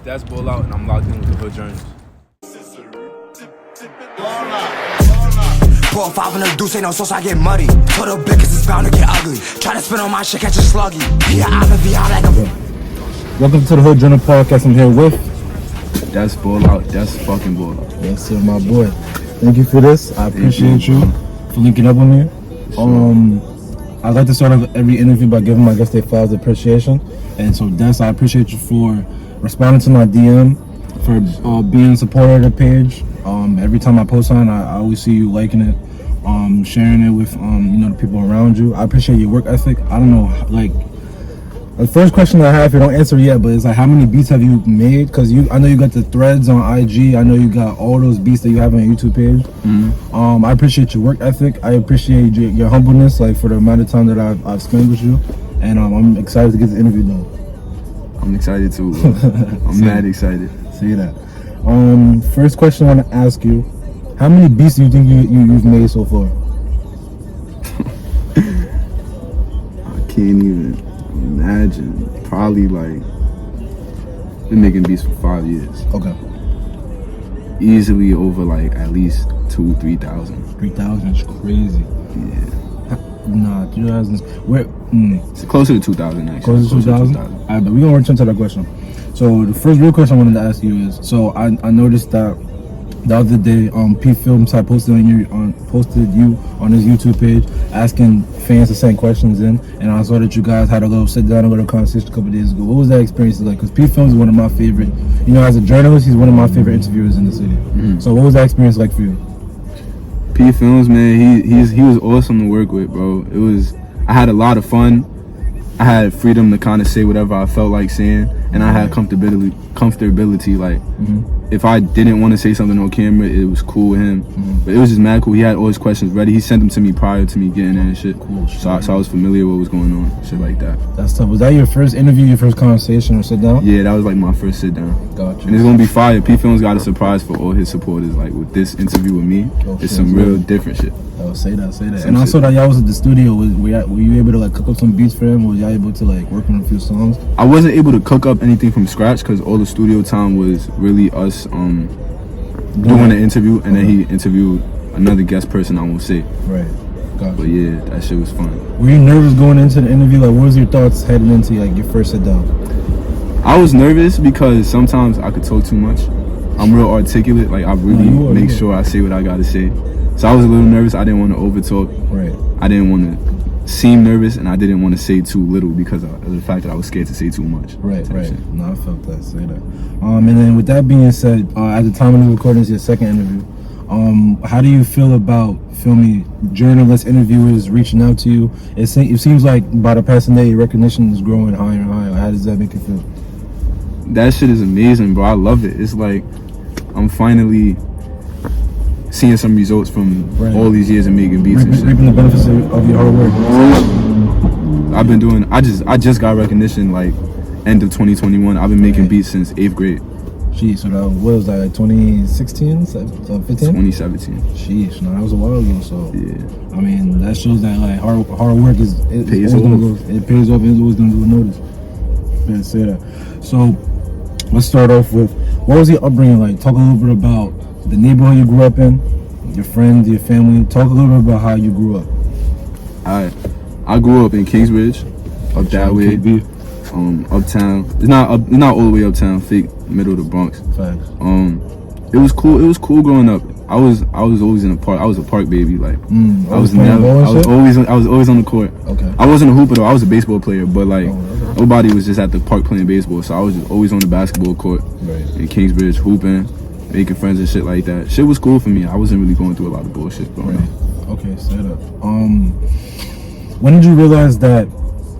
Des Ballout, and I'm locked in with the Hood Journeys. Pour 5 in the deuce, ain't no sauce, I get muddy. Told the bitches it's bound to get ugly. Try to spin on my shit, catch a sluggy. Yeah, I'm a VR like a... Welcome to the Hood Journal Podcast. I'm here with Des Ballout, Des fucking Ballout. Yes sir, my boy. Thank you for this. I appreciate you for linking up with me. I'd like to start off every interview by giving my guests their flowers of appreciation. And so Des, I appreciate you for responding to my DM, for being a supporter of the page. Every time I post on, I always see you liking it, sharing it with the people around you. I appreciate your work ethic. I don't know, like, the first question that I have, if you don't answer yet, but it's like, how many beats have you made? Because I know you got the threads on IG. I know you got all those beats that you have on your YouTube page. I appreciate your work ethic. I appreciate your humbleness, like, for the amount of time that I've spent with you. And I'm excited to get the interview done. I'm excited too. I'm mad excited. See that. First question I want to ask you: how many beats do you think you've made so far? I can't even imagine. Probably like been making beats for 5 years. Okay. Easily over like at least 2,000-3,000. 3,000 is crazy. Yeah. Nah, 2,000. Where? It's closer to 2,000 actually. Closer to 2,000. Alright, but we're gonna return to that question. So the first real question I wanted to ask you is: so I noticed that the other day, PPhlims had posted you on his YouTube page asking fans to send questions in, and I saw that you guys had a little sit down and little conversation a couple days ago. What was that experience like? Because PPhlims is one of my favorite, as a journalist, he's one of my favorite interviewers in the city. So what was that experience like for you? PPhlims, man, he was awesome to work with, bro. I had a lot of fun. I had freedom to kind of say whatever I felt like saying, and I had comfortability. Like, if I didn't want to say something on camera, it was cool with him. But it was just mad cool. He had all his questions ready. He sent them to me prior to me getting there and shit. Cool. So I was familiar with what was going on, shit like that. That's tough. Was that your first interview, your first conversation or sit down? Yeah, that was like my first sit down. Gotcha. And it's gonna be fire. PPhlims got a surprise for all his supporters. Like with this interview with me, it's some real different shit. Oh, say that. And I saw that y'all was at the studio. Were you able to like cook up some beats for him? Or was y'all able to like work on a few songs? I wasn't able to cook up anything from scratch because all the studio time was really us doing the interview, and then he interviewed another guest person I won't say. Right. Gotcha. But yeah, that shit was fun. Were you nervous going into the interview? Like, what was your thoughts heading into like your first sit down? I was nervous because sometimes I could talk too much. I'm real articulate. Like I really make sure I say what I gotta say. So I was a little nervous. I didn't want to over talk. Right. I didn't want to seem nervous, and I didn't want to say too little because of the fact that I was scared to say too much. Right. No, I felt that. Say that. And then with that being said, at the time of the recording, it's your second interview. How do you feel about journalists, interviewers reaching out to you? It seems like by the passing day, your recognition is growing higher and higher. How does that make you feel? That shit is amazing, bro. I love it. It's like I'm finally seeing some results from all these years of making beats and shit. Reaping the benefits of your hard work. I've been doing. I just got recognition like end of 2021. I've been making beats since 8th grade. Jeez, so that was that like 2016, 15? 2017. Sheesh, no, that was a while ago. So yeah, I mean that shows that like hard work pays off. It pays off. It's always gonna go unnoticed. Yeah, say that. So let's start off with, what was your upbringing like? Talk a little bit about the neighborhood you grew up in, your friends, your family. Talk a little bit about how you grew up. I grew up in Kingsbridge, up that way. Uptown. It's not all the way uptown. Fake middle of the Bronx. Facts. It was cool. It was cool growing up. I was always in a park. I was a park baby. Like I was always on the court. Okay. I wasn't a hooper though. I was a baseball player, but like nobody was just at the park playing baseball. So I was just always on the basketball court in Kingsbridge, hooping, making friends and shit like that. Shit was cool for me. I wasn't really going through a lot of bullshit growing up. Okay, say that. When did you realize that?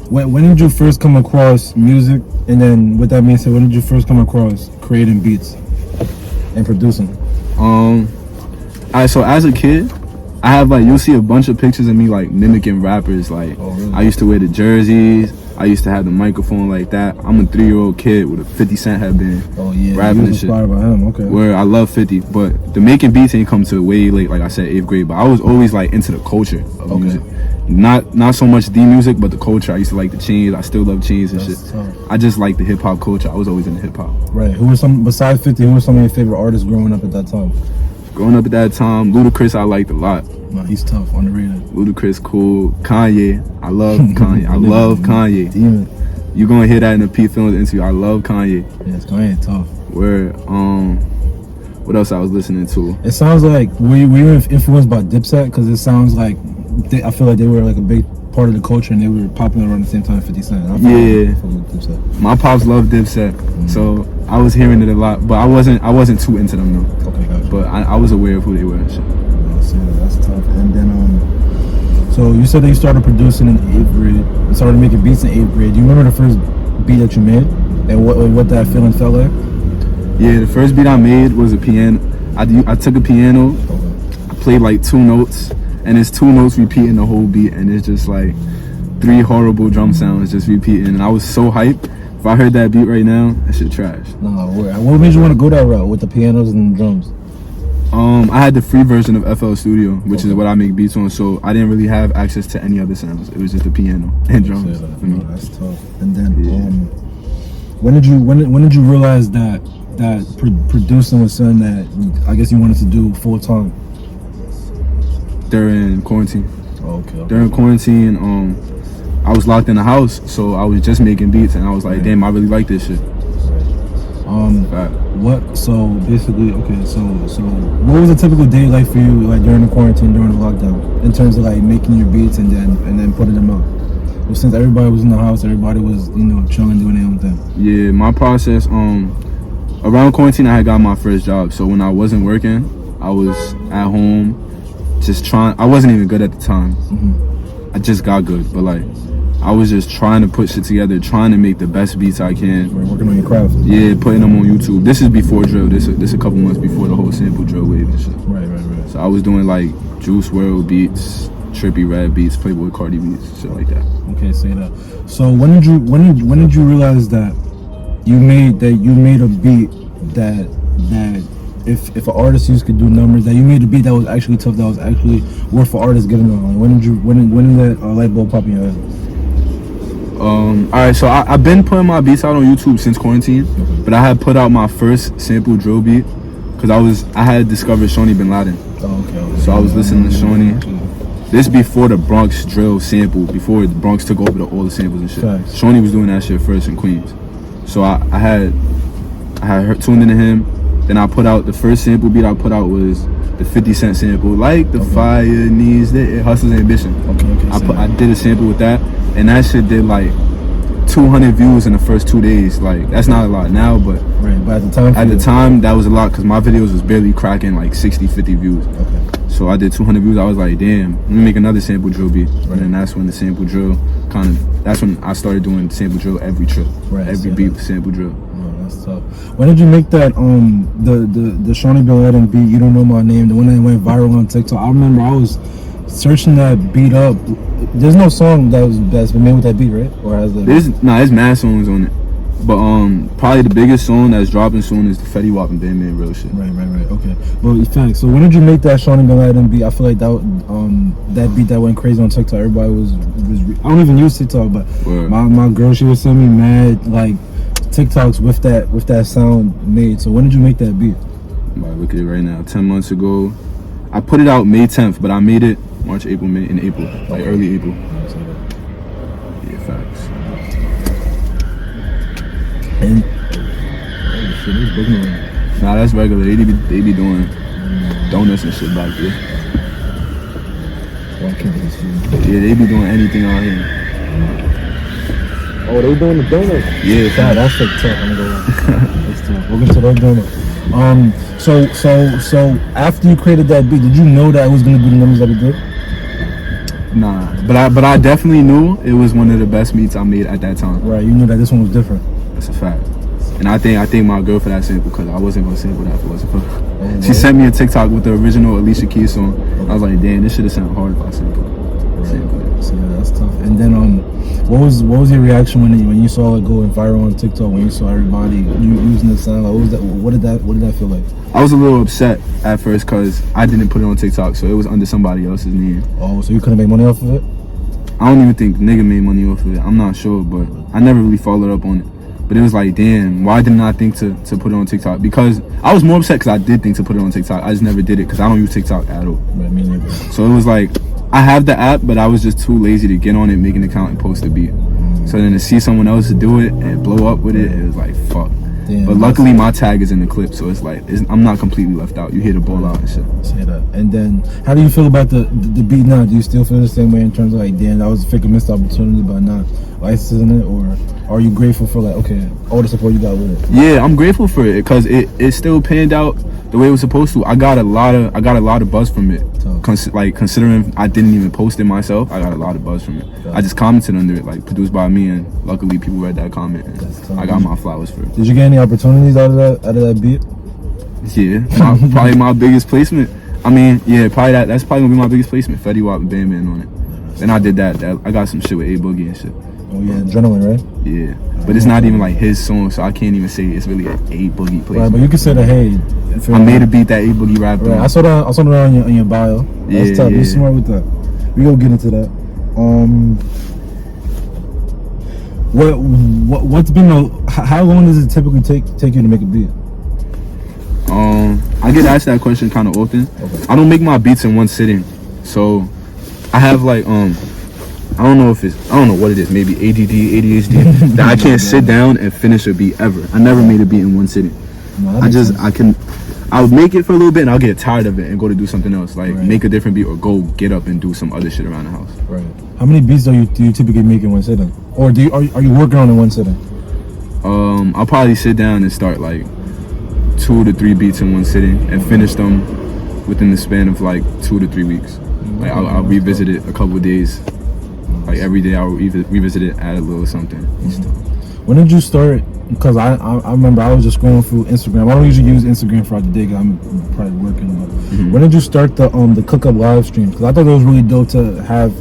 When did you first come across music? And then with that being said, when did you first come across creating beats and producing? So as a kid, I have like, you'll see a bunch of pictures of me like mimicking rappers. Like I used to wear the jerseys. I used to have the microphone like that. I'm a 3-year-old kid with a 50 Cent headband. Oh yeah, rapping and shit. Inspired by him. Okay. Where I love 50, but the making beats ain't come to way late. Like I said, 8th grade. But I was always like into the culture of music. Not so much the music, but the culture. I used to like the chains. I still love chains and shit. Tough. I just like the hip hop culture. I was always into hip hop. Right. Who were some besides 50? Who were some of your favorite artists growing up at that time? Growing up at that time, Ludacris I liked a lot. Nah, he's tough, underrated. Ludacris cool. Kanye, I love Kanye. I love Kanye. Demon. You gonna hear that in the PPhlims interview. I love Kanye. Yes, Kanye tough. Where what else I was listening to? It sounds like were you influenced by Dipset? Because it sounds like I feel like they were like a big part of the culture and they were popular around the same time 50 Cent. Yeah. My pops loved Dipset, so I was hearing it a lot, but I wasn't too into them though. Okay, gotcha. But I was aware of who they were and shit. That's tough. And then so you said that you started producing in 8th grade. You started making beats in 8th grade. Do you remember the first beat that you made and what that feeling felt like? Yeah, the first beat I made was a piano. I took a piano, I played like 2 notes, and it's 2 notes repeating the whole beat, and it's just like 3 horrible drum sounds just repeating. And I was so hyped. If I heard that beat right now, that shit trash. Nah, what made you want to go that route with the pianos and the drums? I had the free version of FL Studio, which is what I make beats on, so I didn't really have access to any other sounds. It was just the piano and drums for me. That's tough. And then when did you realize that producing was something that I guess you wanted to do full time? During quarantine. Oh, okay. During quarantine, I was locked in the house, so I was just making beats, and I was like, damn, I really like this shit. So basically, okay, so what was a typical day like for you, like during the quarantine, during the lockdown, in terms of like making your beats and then putting them out? Well, since everybody was in the house, everybody was, chilling, doing their own thing. Yeah, my process, around quarantine, I had got my first job, so when I wasn't working, I was at home, just trying. I wasn't even good at the time. I just got good, but like, I was just trying to put shit together, trying to make the best beats I can. We're working on your craft. Yeah, putting them on YouTube. This is before drill. This a couple months before the whole sample drill wave and shit. Right. So I was doing like Juice WRLD beats, Trippy Red beats, Playboy Cardi beats, shit like that. Okay, say that. So when did you realize that you made a beat that if an artist could do numbers, that you made a beat that was actually tough, that was actually worth for artists getting on? When did that light bulb pop in your head? Alright, so I've been putting my beats out on YouTube since quarantine, but I had put out my first sample drill beat because I had discovered Shawny Binladen. Oh, okay. So I was listening to Shawny. This before the Bronx drill sample, before the Bronx took over all the samples and shit. Facts. Shawny was doing that shit first in Queens. So I had tuned into him. Then I put out the first sample beat I put out was the 50 Cent sample, like the fire needs the hustler's ambition. Okay. I did a sample with that, and that shit did like 200 views in the first 2 days. Like, that's not a lot now, but at the time that was a lot because my videos was barely cracking like 60, 50 views. Okay. So I did 200 views. I was like, damn, let me make another sample drill beat. And then that's when the sample drill that's when I started doing sample drill every trip. Every beat sample drill. That's tough. When did you make that the Shawny Binladen beat, You Don't Know My Name, the one that went viral on TikTok? I remember I was searching that beat up. There's no song that's been made with that beat, right? Or has that? There's mad songs on it. But probably the biggest song that's dropping soon is the Fetty and Bandmanrill shit. Right. Okay. Well, in fact, so when did you make that Shawny Binladen beat? I feel like that beat that went crazy on TikTok. Everybody was I don't even use TikTok, but my girl, she was sending me mad like TikToks with that sound made. So when did you make that beat? I'm about to look at it right now. 10 months ago. I put it out May 10th, but I made it March, April, May, in April, like early April. Yeah, facts. And nah, that's regular. They be doing donuts and shit back there. Yeah, they be doing anything out here. Oh, they doing the donuts? Yeah, that's like tough. I'm gonna go. That's tough. We'll get to those donuts. So after you created that beat, did you know that it was gonna do the numbers that it did? Nah, but I definitely knew it was one of the best beats I made at that time. Right, you knew that this one was different. That's a fact. And I think my girl for that sample, because I wasn't gonna sample that if it wasn't for her. She sent me a TikTok with the original Alicia Keys song. I was like, damn, this shit sound hard if I sample it. So yeah, that's tough. And then what was your reaction when you saw it going viral on TikTok? When you saw everybody using the sound, like, what did that feel like? I was a little upset at first because I didn't put it on TikTok, so it was under somebody else's name. Oh, so you couldn't make money off of it? I don't even think nigga made money off of it. I'm not sure, but I never really followed up on it. But it was like, damn, why didn't I think to put it on TikTok? Because I was more upset because I did think to put it on TikTok. I just never did it because I don't use TikTok at all. Right, me neither. So it was like, I have the app, but I was just too lazy to get on it, make an account, and post a beat. So then to see someone else to do it and blow up with it, it was like, fuck. Damn, but luckily my tag is in the clip, so it's like, I'm not completely left out. You hear the ball out and shit. Say that. And then, how do you feel about the beat now? Do you still feel the same way in terms of like, damn, that was a freaking missed opportunity by not licensing it? Or are you grateful for like, okay, all the support you got with it? Yeah, I'm grateful for it because it still panned out the way it was supposed to. I got a lot of buzz from it. Considering I didn't even post it myself, I got a lot of buzz from it. I just commented under it, like produced by me, and luckily people read that comment. And I got my flowers for it. Did you get any opportunities out of that beat? Yeah, probably my biggest placement. I mean, yeah, that's probably gonna be my biggest placement. Fetty Wap and Bandmanrill on it. Then I did that. I got some shit with A-Boogie and shit. Oh yeah, Adrenaline, right? Yeah, but it's not even like his song, so I can't even say it's really an A-Boogie placement. Right, but you can say that, hey, I made a beat that A-Boogie rapped on. I saw that on your bio. That's tough. Yeah. You smart with that. We gonna get into that. What's been how long does it typically take you to make a beat? I get asked that question kind of often. Okay. I don't make my beats in one sitting, so I have like I don't know what it is, maybe ADD, ADHD, that I can't sit down and finish a beat ever. I never made a beat in one sitting. No, I'll make it for a little bit and I'll get tired of it and go to do something else, like make a different beat or go get up and do some other shit around the house. Right. How many beats do you typically make in one sitting? Or are you working on in one sitting? I'll probably sit down and start like 2 to 3 beats in one sitting and finish them within the span of like 2 to 3 weeks. Like I'll revisit it a couple of days. Like every day I'll revisit it, add a little something. When did you start? Because I remember I was just scrolling through Instagram. I don't usually use Instagram throughout the day because I'm probably working. But when did you start the cook up live stream? Because I thought it was really dope to have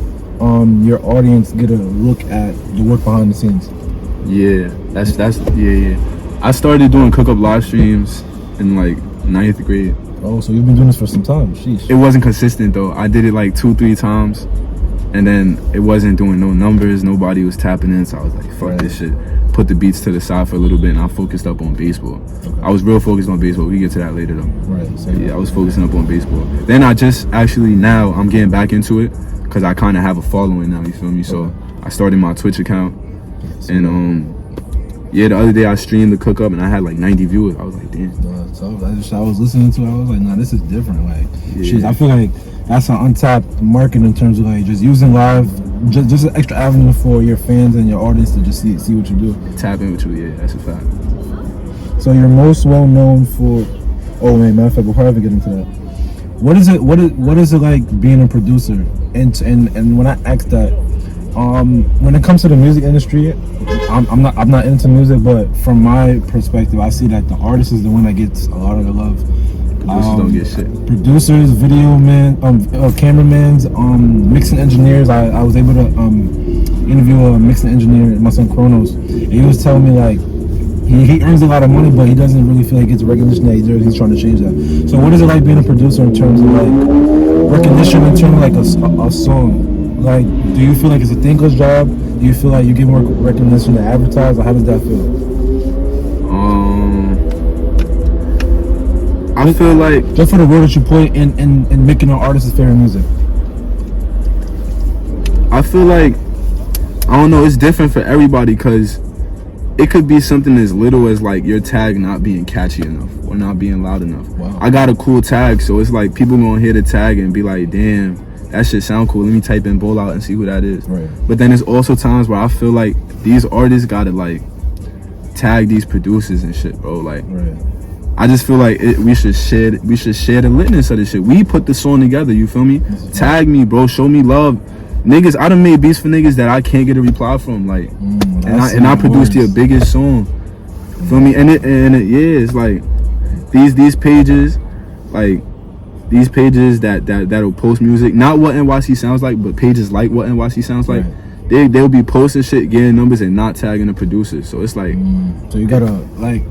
your audience get a look at the work behind the scenes. Yeah, that's yeah. I started doing cook up live streams in like 9th grade. Oh, so you've been doing this for some time. Sheesh. It wasn't consistent though. I did it like 2-3 times, and then it wasn't doing no numbers. Nobody was tapping in, so I was like, fuck this shit. Put the beats to the side for a little bit, and I focused up on baseball. Okay. I was real focused on baseball. We get to that later though. Right. So yeah, I was focusing up on baseball. Then I just now I'm getting back into it because I kind of have a following now. You feel me? So I started my Twitch account, and yeah, the other day I streamed the cook up, and I had like 90 viewers. I was like, damn. So I was listening to it. I was like, nah, this is different. Like, shit, I feel like that's an untapped market in terms of like just using live, just an extra avenue for your fans and your audience to just see what you do. Tap in with you, yeah, that's a fact. So you're most well known for. Oh man, matter of fact, before I even get into that, what is it like being a producer? And when I ask that, when it comes to the music industry, I'm not into music, but from my perspective, I see that the artist is the one that gets a lot of the love. Producers don't get shit. Producers, video men, cameramans, mixing engineers. I was able to interview a mixing engineer, my son Kronos. And he was telling me like he earns a lot of money, but he doesn't really feel like he gets the recognition that he deserves. He's trying to change that. So what is it like being a producer in terms of like recognition in terms of like a song? Like, do you feel like it's a thankless job? Do you feel like you get more recognition to advertise? Or how does that feel? I feel like just for the word that you put in making an artist's favorite music. I feel like I don't know. It's different for everybody because it could be something as little as like your tag not being catchy enough or not being loud enough. Wow. I got a cool tag, so it's like people gonna hear the tag and be like, damn, that shit sound cool. Let me type in Ballout and see who that is. Right. But then there's also times where I feel like these artists gotta like tag these producers and shit, bro. Like, I just feel like we should share the litness of this shit. We put the song together, you feel me? Tag me, bro. Show me love. Niggas, I done made beats for niggas that I can't get a reply from, like, and I produced your biggest song. Feel me? And it, yeah, it's like these pages, like, these pages that'll post music, not what NYC sounds like, but pages like what NYC sounds like. Right. They'll be posting shit, getting numbers, and not tagging the producers. So it's like, so you gotta like,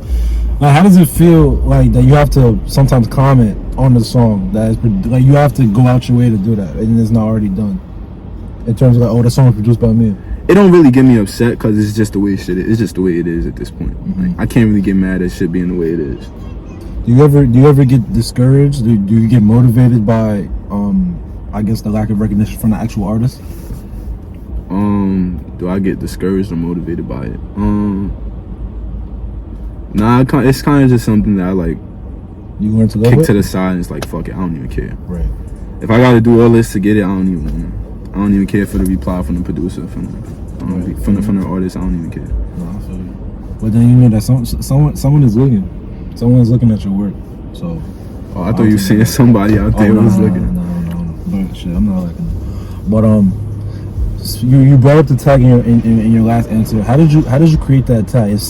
how does it feel like that you have to sometimes comment on the song that is like you have to go out your way to do that, and it's not already done. In terms of like, oh, the song was produced by me. It don't really get me upset because it's just the way shit is. It's just the way it is at this point. Like, I can't really get mad at shit being the way it is. Do you ever get discouraged? Do you get motivated by I guess the lack of recognition from the actual artist? Do I get discouraged or motivated by it? Nah, it's kind of just something that I like. You learn to love kick it? to the side and it's like, fuck it, I don't even care. Right. If I gotta do all this to get it, I don't even care for the reply from the producer, from the artist. I don't even care. No, I feel you. But then you know that someone is looking. Someone is looking at your work. So. Oh, I thought you were saying somebody out there was looking. No. But shit, I'm not looking. But you brought up the tag in your last answer. How did you create that tag? It's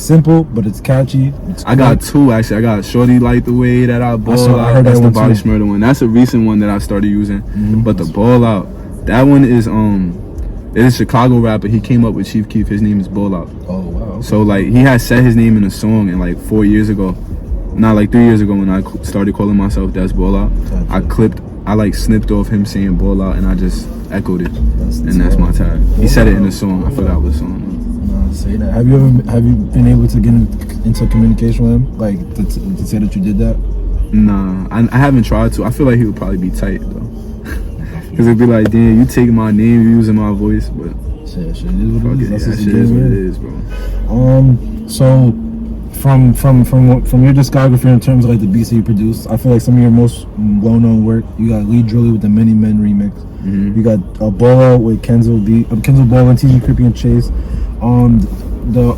simple, but it's catchy. I got two actually. I got Shorty Like the Way That I Ball Out. I heard That's that the one Body too. Smurder one. That's a recent one that I started using. But the Ball Out, that one is it is a Chicago rapper. He came up with Chief Keef. His name is Ball Out. Oh wow. Okay. So like he had said his name in a song, and like 4 years ago, not like 3 years ago when I started calling myself Des Ballout, I like snipped off him saying Ball Out, and I just echoed it, that's my tag. He said it in a song. I forgot what song. No, say that. Have you been able to get into communication with him, like to say that you did that? Nah, I haven't tried to. I feel like he would probably be tight though, because it'd be like, damn, you taking my name, you using my voice, but shit, it is what it is. That's shit is what it is, bro. So from your discography in terms of like the beats that you produce, I feel like some of your most well-known work, you got Lee Drilly with the Many Men remix. You got Ballout with Kenzo Ballin, TG, Crippy, and Chase. The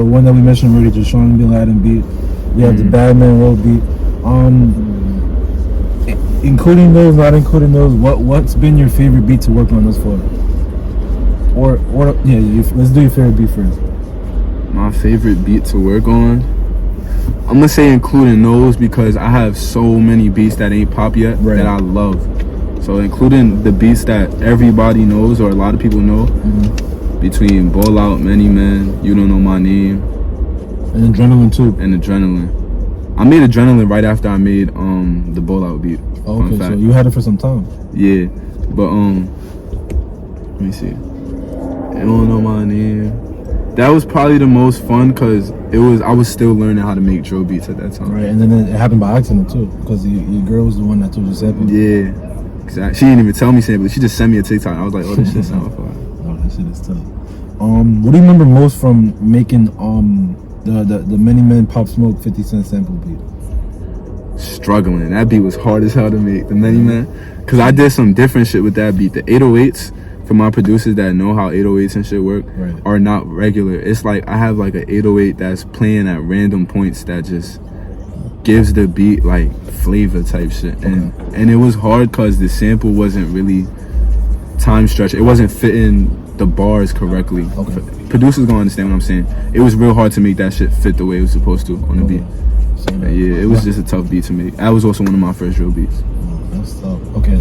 one that we mentioned already, the Shawny Binladen beat. We have the Bandmanrill beat. Including those, not including those, what's been your favorite beat to work on thus far? Or let's do your favorite beat first. My favorite beat to work on, I'm gonna say including those because I have so many beats that ain't pop yet that I love. So including the beats that everybody knows or a lot of people know, between Ball Out, Many Men, You Don't Know My Name, and Adrenaline too. And Adrenaline. I made Adrenaline right after I made the Ball Out beat. Okay, so you had it for some time. Yeah, but let me see. You Don't Know My Name. That was probably the most fun because I was still learning how to make drill beats at that time. Right, and then it happened by accident too because your girl was the one that told you sample. Yeah, exactly. She didn't even tell me sample. She just sent me a TikTok. I was like, oh, this shit sounds fire. Oh, that shit is tough. What do you remember most from making the Many Men Pop Smoke 50 Cent sample beat? Struggling. That beat was hard as hell to make. The Many Men, because I did some different shit with that beat. The 808s. For my producers that know how 808s and shit work, are not regular. It's like I have like an 808 that's playing at random points that just gives the beat like flavor type shit. And it was hard because the sample wasn't really time stretched. It wasn't fitting the bars correctly. Producers gonna understand what I'm saying. It was real hard to make that shit fit the way it was supposed to on the beat. Yeah, it was just a tough beat to make. That was also one of my first drill beats. That's tough. Okay,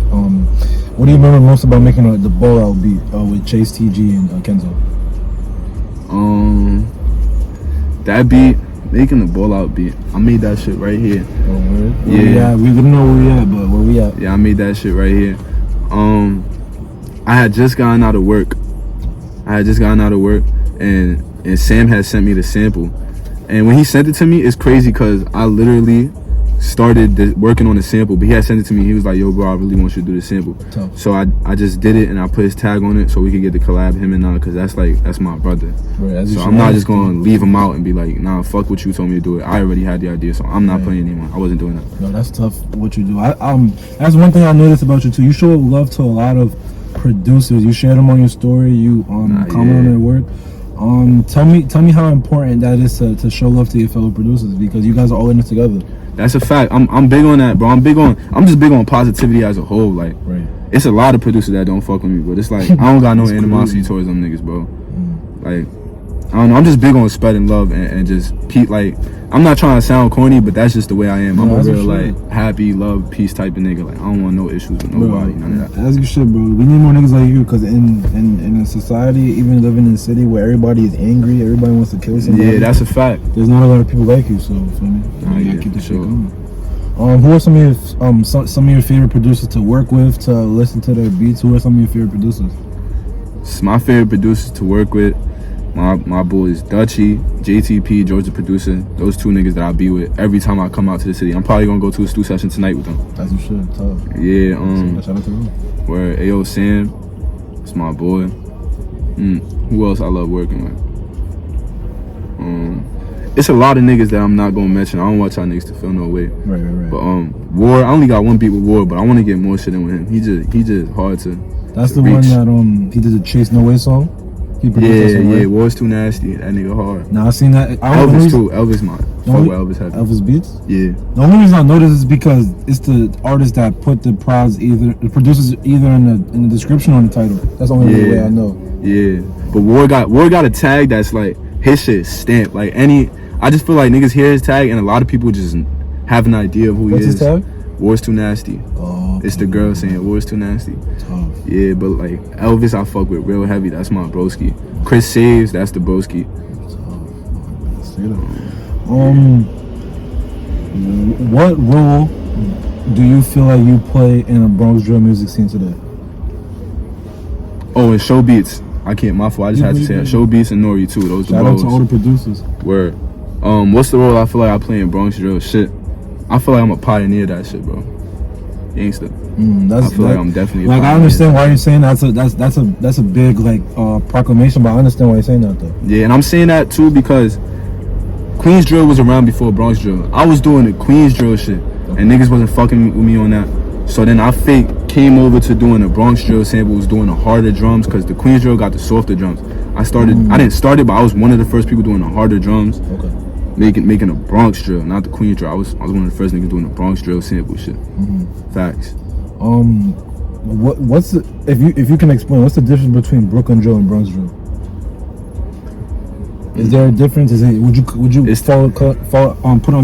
what do you remember most about making the Ball Out beat with Chase, TG, and Kenzo? That beat, making the Ball Out beat, I made that shit right here. Yeah, we don't know where we at, but where we at? Yeah, I made that shit right here. I had just gotten out of work. And Sam had sent me the sample. And when he sent it to me, it's crazy because I literally started working on the sample, but he had sent it to me. He was like, yo bro, I really want you to do the sample. Tough. So I just did it and I put his tag on it so we could get the collab, him and because that's my brother. Right, so I'm not just gonna leave him out and be like, nah, fuck what you told me to do it. I already had the idea, so I'm not putting anyone. I wasn't doing that. No, that's tough what you do. That's one thing I noticed about you too. You show love to a lot of producers. You share them on your story, you comment on their work. Tell me how important that is to show love to your fellow producers because you guys are all in it together. That's a fact. I'm big on that, bro. I'm just big on positivity as a whole. Like, it's a lot of producers that don't fuck with me, but it's like I don't got no animosity towards them niggas, bro. Like, I don't know. I'm just big on spreading love and just like. I'm not trying to sound corny, but that's just the way I am. I'm a real like happy, love, peace type of nigga. Like I don't want no issues with nobody. None of that. That's good shit, bro. We need more niggas like you, cause in a society, even living in a city where everybody is angry, everybody wants to kill somebody. Yeah, that's a fact. There's not a lot of people like you, so feel me. You gotta keep the shit going. Who are some of your favorite producers to work with, to listen to their beats? Who are some of your favorite producers? My favorite producers to work with, my boys Dutchy, JTP, Georgia producer. Those two niggas that I be with every time I come out to the city. I'm probably gonna go to a stew session tonight with them. That's some shit, tough. Yeah, Shout out to them. Where Ayo Sam, it's my boy. Who else I love working with? It's a lot of niggas that I'm not gonna mention. I don't want y'all niggas to feel no way. Right. But War, I only got one beat with War, but I want to get more shit in with him. He just hard to. That's the reach. one that he did the Chase No Way song. He produced that song, right? War's too nasty. That nigga hard. Nah, I seen that. Elvis too. Elvis fuck with Elvis heavy. Elvis beats. Yeah. The only reason I know this is because it's the artist that put the producers either in the description or in the title. That's the only way I know. Yeah. But War got a tag that's like his shit stamped. Like I just feel like niggas hear his tag and a lot of people just have an idea of who he is. What's his tag? War's too nasty. Oh, okay. It's the girl saying War's too nasty. Tough. Yeah, but like Elvis I fuck with real heavy. That's my broski. Chris Saves, that's the broski. What role do you feel like you play in a Bronx drill music scene today? Oh, and Show Beats. I can't, my fault. I just had to say that. Show Beats and Nori too. Those Shout out to all the producers. Word. What's the role I feel like I play in Bronx drill? Shit. I feel like I'm a pioneer of that shit, bro. Gangsta. I feel like I'm definitely like I understand why you're saying that's a big like proclamation, but I understand why you're saying that though. Yeah, and I'm saying that too because Queens drill was around before Bronx drill. I was doing the Queens drill shit, and niggas wasn't fucking with me on that. So then I came over to doing the Bronx drill sample, was doing the harder drums because the Queens drill got the softer drums. I didn't start it, but I was one of the first people doing the harder drums. Okay. Making a Bronx drill, not the Queens drill. I was one of the first niggas doing the Bronx drill sample shit. Facts. What's the, if you can explain, what's the difference between Brooklyn drill and Bronx drill? Is there a difference? Would you put on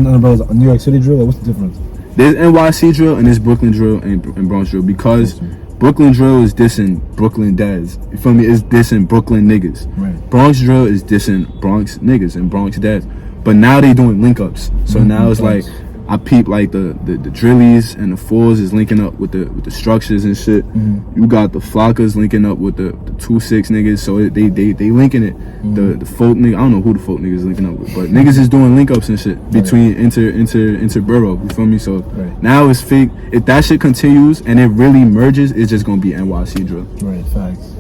the umbrellas New York City drill? Or what's the difference? There's NYC drill and there's Brooklyn drill and Bronx drill because Brooklyn drill is dissing Brooklyn dads. You feel me? It's dissing Brooklyn niggas. Right. Bronx drill is dissing Bronx niggas and Bronx dads. But now they doing link ups. So now it's like I peep like the Drillies and the Fours is linking up with the Structures and shit. You got the Flockas linking up with the 2-6 niggas. So they linking it. The folk nigga, I don't know who the folk niggas linking up with, but niggas is doing link ups and shit between inter borough. You feel me? So now it's fake. If that shit continues and it really merges, it's just gonna be NYC drill. Right. Facts.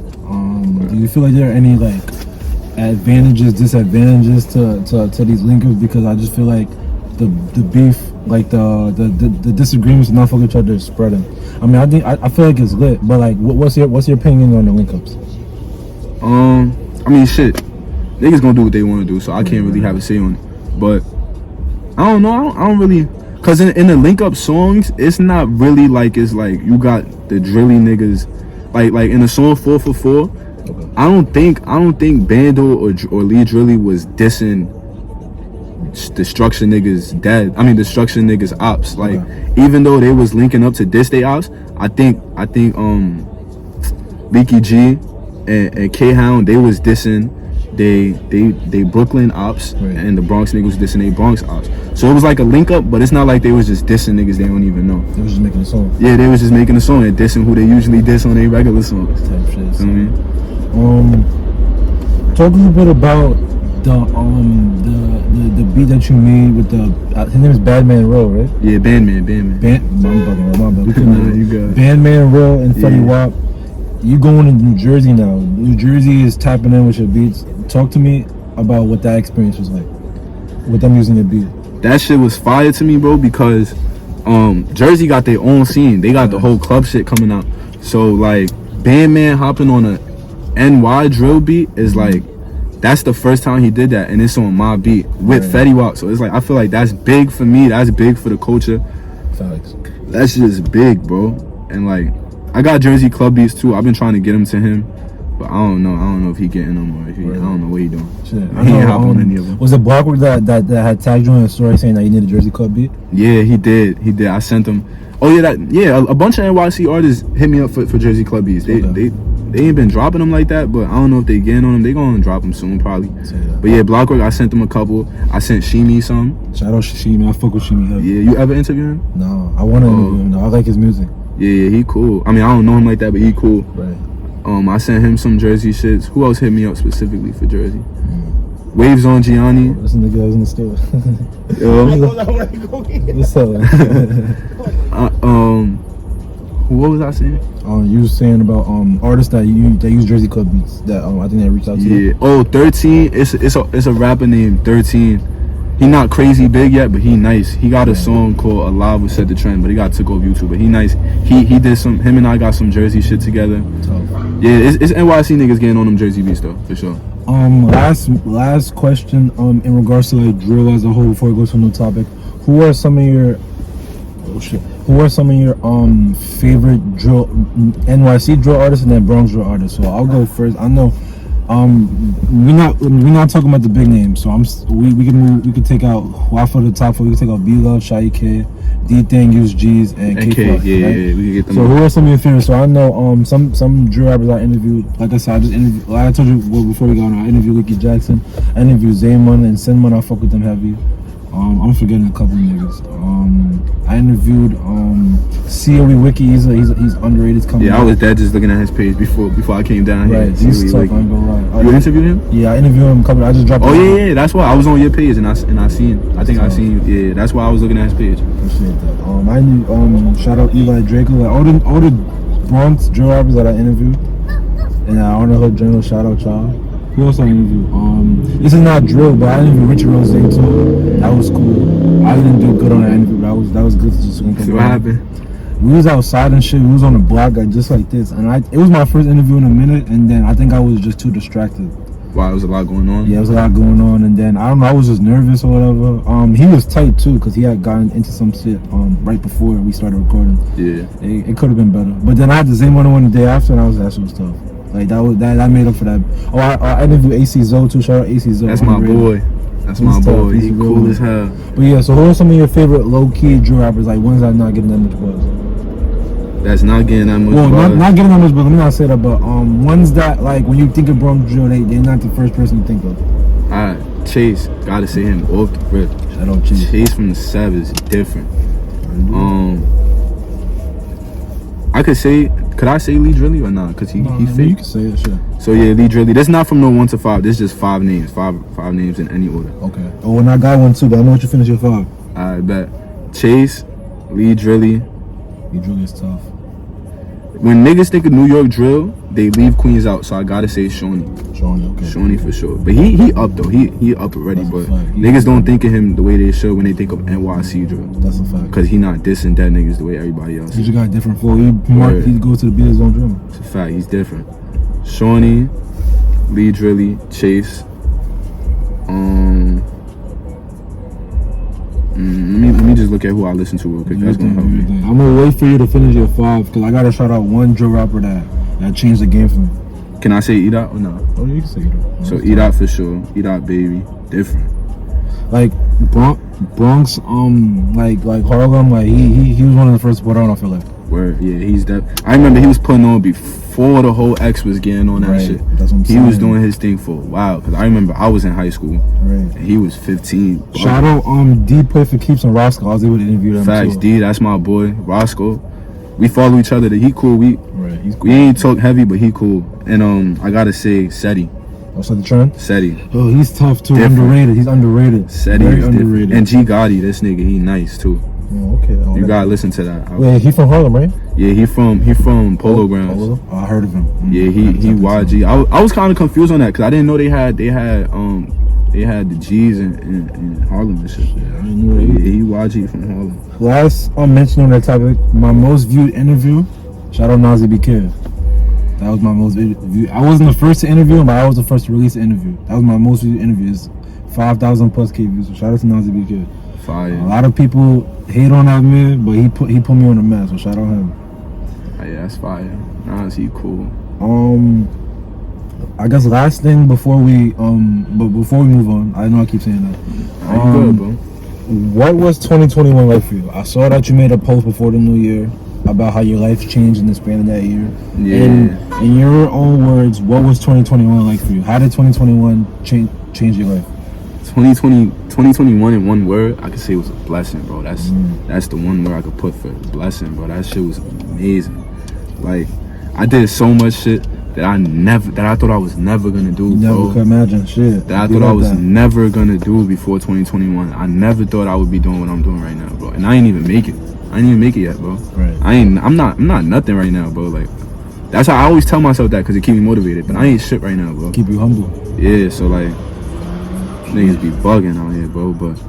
Do you feel like there are any like advantages, disadvantages to these link-ups? Because I just feel like the beef, like the disagreements not fucking each other is spreading. I mean, I feel like it's lit, but like, what's your opinion on the link-ups? I mean, shit, niggas gonna do what they want to do, so I can't really have a say on it. But I don't know. I don't really, cause in the link-up songs, it's not really like it's like you got the Drilly niggas, like in the song 4 for 4. I don't think Bando or Lee Drilly was dissing Destruction niggas dad. I mean Destruction niggas ops. Like even though they was linking up to diss they ops, I think Leaky G and K Hound, they was dissing they Brooklyn ops, and the Bronx niggas was dissing they Bronx ops. So it was like a link up, but it's not like they was just dissing niggas they don't even know. They was just making a song. Yeah, they was just making a song and dissing who they usually diss on their regular songs. Type shit. You know what I mean? Talk a little bit about the beat that you made with the his name is Bandmanrill, right? Yeah, Bandman. Bandmanrill and Fetty Wap. You going to New Jersey now? New Jersey is tapping in with your beats. Talk to me about what that experience was like with them using your beat. That shit was fire to me, bro, because Jersey got their own scene. They got the whole club shit coming out. So like Bandman hopping on a NY drill beat is like, that's the first time he did that, and it's on my beat with Fetty Wap. So it's like I feel like that's big for me. That's big for the culture. Facts. That's just big, bro. And like I got Jersey club beats too. I've been trying to get them to him. But I don't know if he getting them or if he, I don't know what he doing. Shit, He ain't hop on any of them. Was it Blockwork that had tagged you in a story saying that you need a Jersey Club beat? Yeah, he did. I sent him. Oh yeah, a bunch of NYC artists hit me up for Jersey Club beats. They ain't been dropping them like that, but I don't know if they getting on them. They gonna drop them soon probably. But yeah, Blockwork, I sent them a couple. I sent Shimi some. Shout out Shimi, I fuck with Shimi heavy. Yeah, you ever interview him? No, I want to interview him though. I like his music. Yeah, he cool. I mean, I don't know him like that, but he cool. Right. I sent him some Jersey shits. Who else hit me up specifically for Jersey? Waves on Gianni. This nigga was in the store. Yo. What's up? What was I saying? You was saying about artists that use Jersey Club beats that I think they reached out to. Yeah. Oh, 13. It's a rapper named 13. He not crazy big yet, but he nice. He got a song called "Alive" with Set the Trend, but he got took off YouTube. But he nice. He did some. Him and I got some Jersey shit together. Tough. Yeah, it's NYC niggas getting on them Jersey beats though, for sure. Last question. In regards to like drill as a whole, before we go to a new topic, who are some of your favorite drill NYC drill artists and then Bronx drill artists? So I'll go first. I know. We're not talking about the big names, so we can take out for the top 4. We can take out B-Lovee, Shawny K, D-Thing, Use G's, and K. Yeah, right? yeah, we can get them. So who are some of your favorites? So I know some drill rappers I interviewed. Like I said, like I told you before we got on, I interviewed Licky Jackson, I interviewed Zayman and Sinman. I fuck with them heavy. I'm forgetting a couple niggas. I interviewed COE Wiki. He's underrated. Yeah, I was dead just looking at his page before I came down here. Right, he's tough. I ain't gonna lie. You interviewed him? Yeah, I interviewed him a couple. I just dropped. Oh yeah, that's why I was on your page and I seen. I think I seen you. Yeah, that's why I was looking at his page. Appreciate that. I need shout out Eli Draco. Like all the Bronx drill rappers that I interviewed, and I want to hook general shout out y'all. Who else I interviewed? This is not drill, but I interviewed Richard Rose too. That was cool. I didn't do good on that interview, but that was good to just come. So what happened? We was outside and shit. We was on the block, like just like this, and it was my first interview in a minute, and then I think I was just too distracted. Wow, there was a lot going on. Yeah, there was a lot going on, and then I don't know, I was just nervous or whatever. He was tight too, cause he had gotten into some shit right before we started recording. Yeah, it could have been better, but then I had the same one the day after, and that shit was tough. Like that made up for that. Oh, I interviewed AC Zoe too. Shout out AC Zoe. That's my boy. That's my boy. He cool as hell. But yeah, so who are some of your favorite low key drill rappers? Like ones that are not getting that much buzz. That's not getting that much buzz. Well, not getting that much buzz. Let me not say that, but ones that like when you think of Bronx drill, they're not the first person you think of. Alright, Chase. Gotta say him off the rip. Shout out Chase. Chase from the Savage is different. Could I say Lee Drilly or not? Cause he fake. You can say it, sure. So yeah, Lee Drilly. That's not from no 1 to 5. This is just 5 names. Five names in any order. Okay. Oh, and I got one too, but I know what you finish your 5. I bet. Chase, Lee Drilly. Lee Drilly is tough. When niggas think of New York drill, they leave Queens out. So I gotta say Shawny. Shawny, okay. Shawny for sure. But he up though. He up already. But niggas don't think of him the way they should when they think of NYC drill. That's a fact. Cause he not dissing that niggas the way everybody else. He just got a different flow. He goes to the beat his own drum. It's a fact. He's different. Shawny, Lee Drilly, Chase. Let me just look at who I listen to real quick. That's gonna help me. I'm gonna wait for you to finish your 5 because I gotta shout out one drill rapper that changed the game for me. Can I say E-Dot or no? Oh, you can say it. So E-Dot for sure. E-Dot baby, different. Like Bronx, like Harlem, like he was one of the first to put on. I feel like. Word, yeah, he's that. I remember he was putting on before the whole X was getting on that shit. That's what I'm he saying. was doing his thing for a while. Cause I remember I was in high school. Right. And he was 15. Shout out D play for Keeps and Roscoe. I was able to interview them. Facts, too. D, that's my boy. Roscoe. We follow each other. He cool. He's cool. We ain't talk heavy, but he cool. And I gotta say Fetty. What's the trend? Fetty. Oh, he's tough too. Different. Underrated. He's underrated. Fetty Very is underrated. different. And G Gotti, this nigga, he nice too. Oh, okay. Oh, You gotta listen to that. Wait, he from Harlem, right? Yeah, he from Polo Grounds. Polo? Oh, I heard of him. Yeah, he YG. I was kind of confused on that because I didn't know they had the G's in Harlem and shit. Yeah, I didn't know that. He YG from Harlem. Last mention on that topic, my most viewed interview. Shout out Nazi B Kid. That was my most viewed. I wasn't the first to interview him, but I was the first to release the interview. That was my most viewed interview. It's 5,000 plus K views. So shout out to Nazi B Kid. Fire. A lot of people hate on that man, but he put me on the map. So shout out him. Oh, yeah, that's fire. Nah, he cool. I guess last thing before we move on, I know I keep saying that. How you good, bro? What was 2021 like for you? I saw that you made a post before the new year about how your life changed in the span of that year. Yeah. And in your own words, what was 2021 like for you? How did 2021 change your life? 2021 in one word, I could say it was a blessing, bro. That's the one word I could put for it. Blessing, bro. That shit was amazing. Like, I did so much shit that I thought I was never gonna do, bro. Never could imagine shit. That I thought I was never gonna do before 2021. I never thought I would be doing what I'm doing right now, bro. And I ain't even make it. I ain't even make it yet, bro. Right. I'm not nothing right now, bro. Like, that's how I always tell myself that, because it keep me motivated. But I ain't shit right now, bro. Keep you humble. Yeah, so like, niggas be bugging out here, bro. But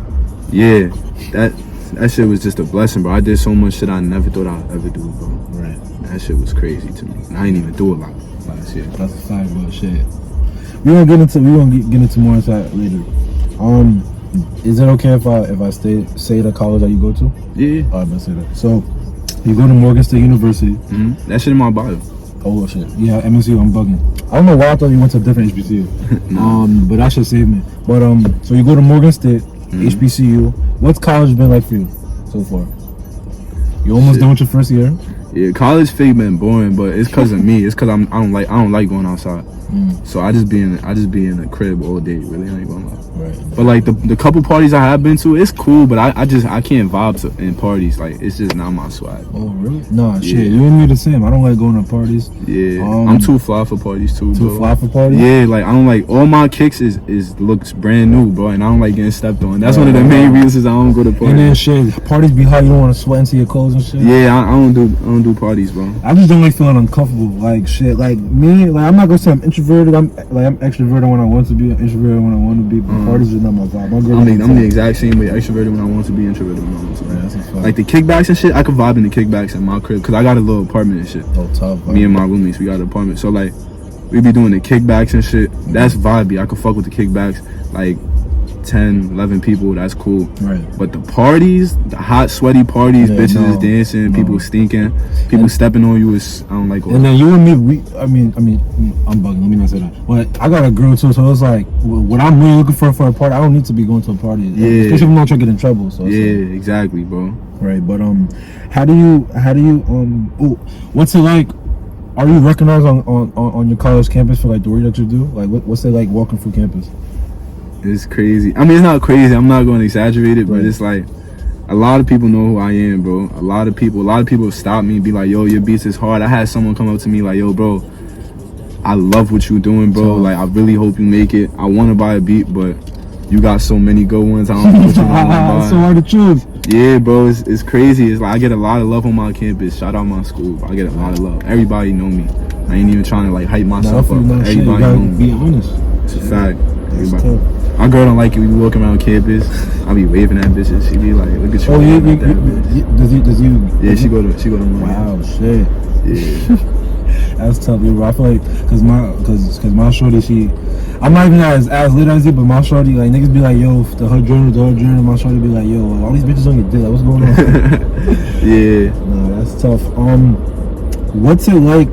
yeah, that shit was just a blessing, bro. I did so much shit I never thought I'd ever do, bro. Right. That shit was crazy to me. And I ain't even do a lot last year. That's a fact, bro. Shit. We gonna get into more insight later. Is it okay if I say the college that you go to? Yeah. Alright, let's say that. So, you go to Morgan State University. Mm-hmm. That shit in my bio. Oh shit. Yeah, MSU. I'm bugging. I don't know why I thought you went to a different HBCU. No. But that should save me. But so you go to Morgan State, HBCU. What's college been like for you so far? You almost done with your first year. Yeah, college fake been boring, but it's cause of me. It's cause I don't like going outside. So I just be in the crib all day. Really, I ain't gonna lie. Right. But like the couple parties I have been to, it's cool. But I can't vibe in parties. Like, it's just not my swag. Oh really? Nah, Yeah. shit. You and me the same. I don't like going to parties. Yeah, I'm too fly for parties too. Too bro. fly for parties? Yeah, like I don't like, all my kicks is looks brand new, bro, and I don't like getting stepped on. That's one of the main reasons I don't go to parties. And then shit, parties be hot. You don't want to sweat into your clothes and shit. Yeah, I don't do parties, bro. I just don't like feeling uncomfortable. Like shit, like me, like I'm not gonna say I'm introverted. I'm extroverted when I want to be, introverted when I want to be. But parties is not my vibe. I'm the exact same way. Extroverted when I want to be, introverted when I want to be. Right, that's a fact. Like the kickbacks and shit, I could vibe in the kickbacks in my crib, cause I got a little apartment and shit. Oh, tough. Me and my roommates, we got an apartment, so like we be doing the kickbacks and shit. That's vibey. I could fuck with the kickbacks. Like 10, 11 people, that's cool. Right. But the parties, the hot, sweaty parties, bitches is dancing, people stinking, people stepping on you, is I don't like all And that. then you and me, I'm bugging. Let me not say that. But I got a girl too, so it's like what I'm really looking for a party. I don't need to be going to a party, Yeah. especially if I'm not trying to get in trouble. So Yeah, exactly, bro. right. But how do you what's it like? Are you recognized on your college campus for like the work that you do? Like what's it like walking through campus? It's crazy. I mean, it's not crazy. I'm not going to exaggerate it, but it's like a lot of people know who I am, bro. A lot of people stop me and be like, yo, your beats is hard. I had someone come up to me like, yo, bro, I love what you're doing, bro. Like, I really hope you make it. I want to buy a beat, but you got so many good ones. I don't know what you want to buy. It's so hard to choose. Yeah, bro, it's crazy. It's like I get a lot of love on my campus. Shout out my school. I get a lot of love. Everybody know me. I ain't even trying to like hype myself up. Everybody know me. Be honest. It's a fact. My girl don't like it. We be walking around campus. I be waving at bitches. She be like, "Look at you." Oh, does you? Yeah, she go to. Wow, shit. Yeah. That's tough, bro. I feel like cause my shorty, I'm not even as lit as you, but my shorty, like niggas be like, yo, the her journal, my shorty be like, yo, all these bitches on your dick, like, what's going on? Yeah. No, that's tough. What's it like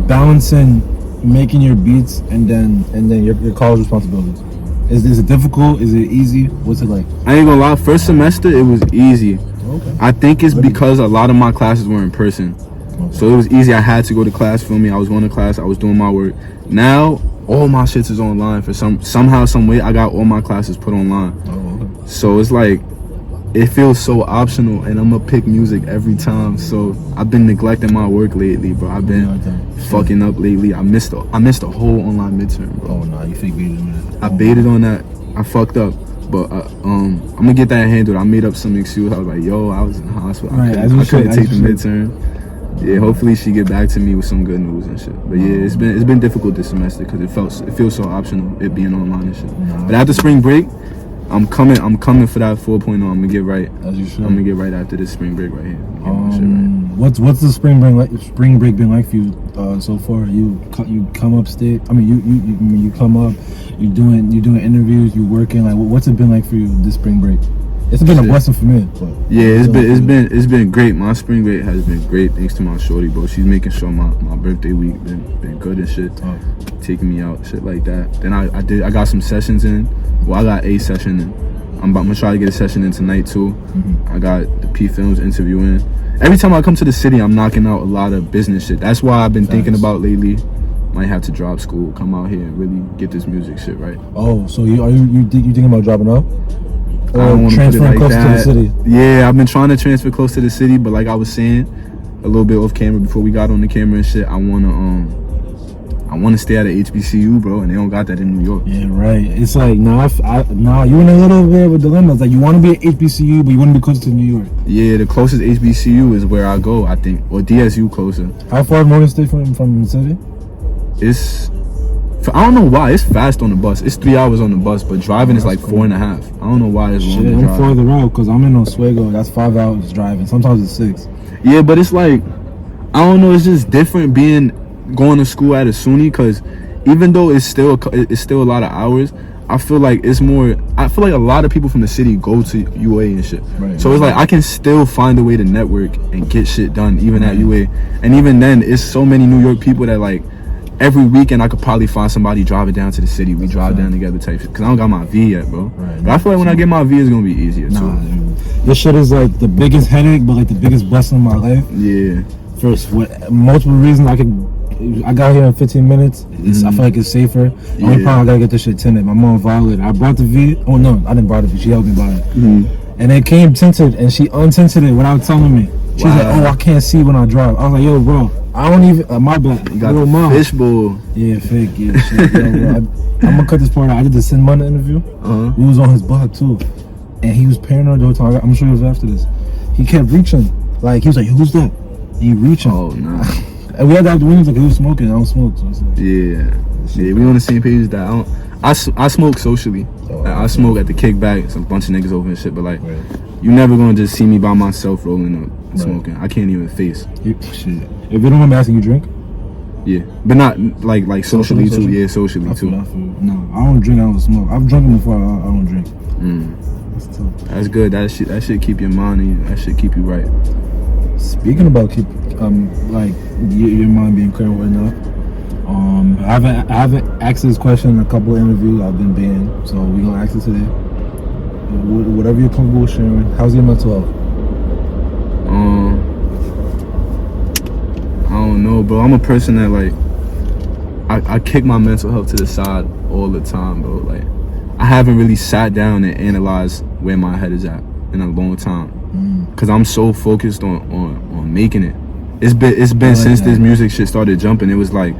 balancing making your beats and then your college responsibilities? Is it difficult? Is it easy? What's it like? I ain't gonna lie. First semester it was easy. Okay. I think it's because a lot of my classes were in person. So it was easy. I had to go to class, feel me? I was going to class, I was doing my work. Now, all my shit is online. For somehow, some way, I got all my classes put online. Oh, okay. So it's like, it feels so optional, and I'm gonna pick music every time. So I've been neglecting my work lately, bro. I've been fucking up lately. I missed a whole online midterm, bro. Oh, nah, you fake baited on that. I baited on that. I fucked up. But I'm gonna get that handled. I made up some excuse. I was like, yo, I was in the hospital. Right, I couldn't take the midterm. Yeah, hopefully she get back to me with some good news and shit. But yeah, it's been difficult this semester because it feels so optional, it being online and shit. But after spring break, I'm coming for that 4.0. I'm gonna get right. As you should. I'm gonna get right after this spring break right here. What's the spring break been like for you so far? You come upstate. I mean, you come up. You're doing interviews. You're working. Like, what's it been like for you this spring break? It's been a shit. blessing for me. But Yeah, it's been great. My spring break has been great thanks to my shorty, bro. She's making sure my birthday week been good and shit. Taking me out, shit like that. Then I got some sessions in. Well, I got a session in. I'm gonna try to get a session in tonight too. I got the PPhlims interviewing. Every time I come to the city, I'm knocking out a lot of business shit. That's why I've been thinking about lately. Might have to drop school, come out here and really get this music shit right. Oh, so you thinking about dropping out? I don't want to put it like close that. to the city? Yeah, I've been trying to transfer close to the city, but like I was saying a little bit off camera before we got on the camera and shit, I wanna stay at a HBCU, bro, and they don't got that in New York. Yeah, right. It's like now you in a little bit of a dilemma. It's like you want to be at HBCU, but you want to be close to New York. Yeah, the closest HBCU is where I go, I think, or DSU closer. How far is Morgan State from the city? I don't know why it's fast on the bus. It's 3 hours on the bus, but driving is like 4.5. I don't know why it's long. Shit, to I'm drive. farther out because I'm in Oswego. That's 5 hours driving. Sometimes it's 6. Yeah, but it's like, I don't know. It's just different going to school at a SUNY, because even though it's still a lot of hours, I feel like it's more. I feel like a lot of people from the city go to UA and shit. Right, so it's like I can still find a way to network and get shit done even at UA. And even then, it's so many New York people that like every weekend I could probably find somebody driving down to the city. We drive down together type shit. Cause I don't got my V yet, bro. Right. But I feel like when I get my V, it's gonna be easier too. This shit is like the biggest headache, but like the biggest blessing in my life. Yeah. For multiple reasons, I got here in 15 minutes. I feel like it's safer. The only problem, I gotta get this shit tinted. My mom violated. I brought the V. Oh no, I didn't buy the V. She helped me buy it. And it came tinted, and she untinted it without telling me. She's like, "Oh, I can't see when I drive." I was like, "Yo, bro, I don't even." My bad. You got Yo, the mom. fishbowl. Yeah, fake. Yeah, shit. Yo, bro, I'm gonna cut this part out. I did the Sin Money interview. We was on his block too, and he was paranoid the whole time. I'm sure it was after this. He kept reaching. Like he was like, "Who's that?" And he reaching. Oh no. And we had that windows like he was smoking. I don't smoke, so it's like, yeah, we on the same page with that. I smoke socially. I smoke at the kickback, some bunch of niggas over and shit. But like, you never gonna just see me by myself rolling up and smoking. I can't even face. Shit. If you don't mind me asking, you drink? Yeah, but not like socially too. Yeah, socially too. No, I don't drink. I don't smoke. I've drunk before. I don't drink. That's tough. That's good. That shit keep your mind. And that shit keep you right. Speaking about like your mind being clear and whatnot, I haven't asked this question in a couple of interviews. I've been banned, so we're gonna ask it today. Whatever you're comfortable with sharing, how's your mental health? I don't know, bro. I'm a person that like I kick my mental health to the side all the time, bro. Like I haven't really sat down and analyzed where my head is at in a long time. Cause I'm so focused on making it. It's been since this music shit started jumping. It was like,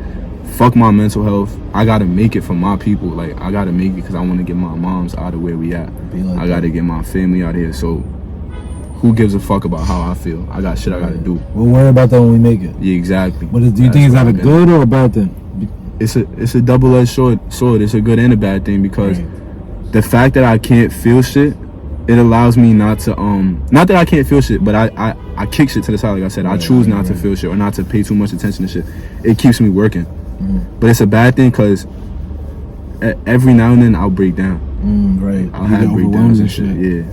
fuck my mental health. I gotta make it for my people. Like I gotta make it because I want to get my moms out of where we at. I gotta get my family out of here. So who gives a fuck about how I feel? I got shit I gotta do. We'll worry about that when we make it. Yeah, exactly. But do you think it's that a good or a bad thing? It's a double-edged sword. It's a good and a bad thing because the fact that I can't feel shit, it allows me not to not that I can't feel shit, but I kick shit to the side. Like I said, I choose not to feel shit or not to pay too much attention to shit. It keeps me working. But it's a bad thing because every now and then I'll break down. I'll have breakdowns and shit. Yeah.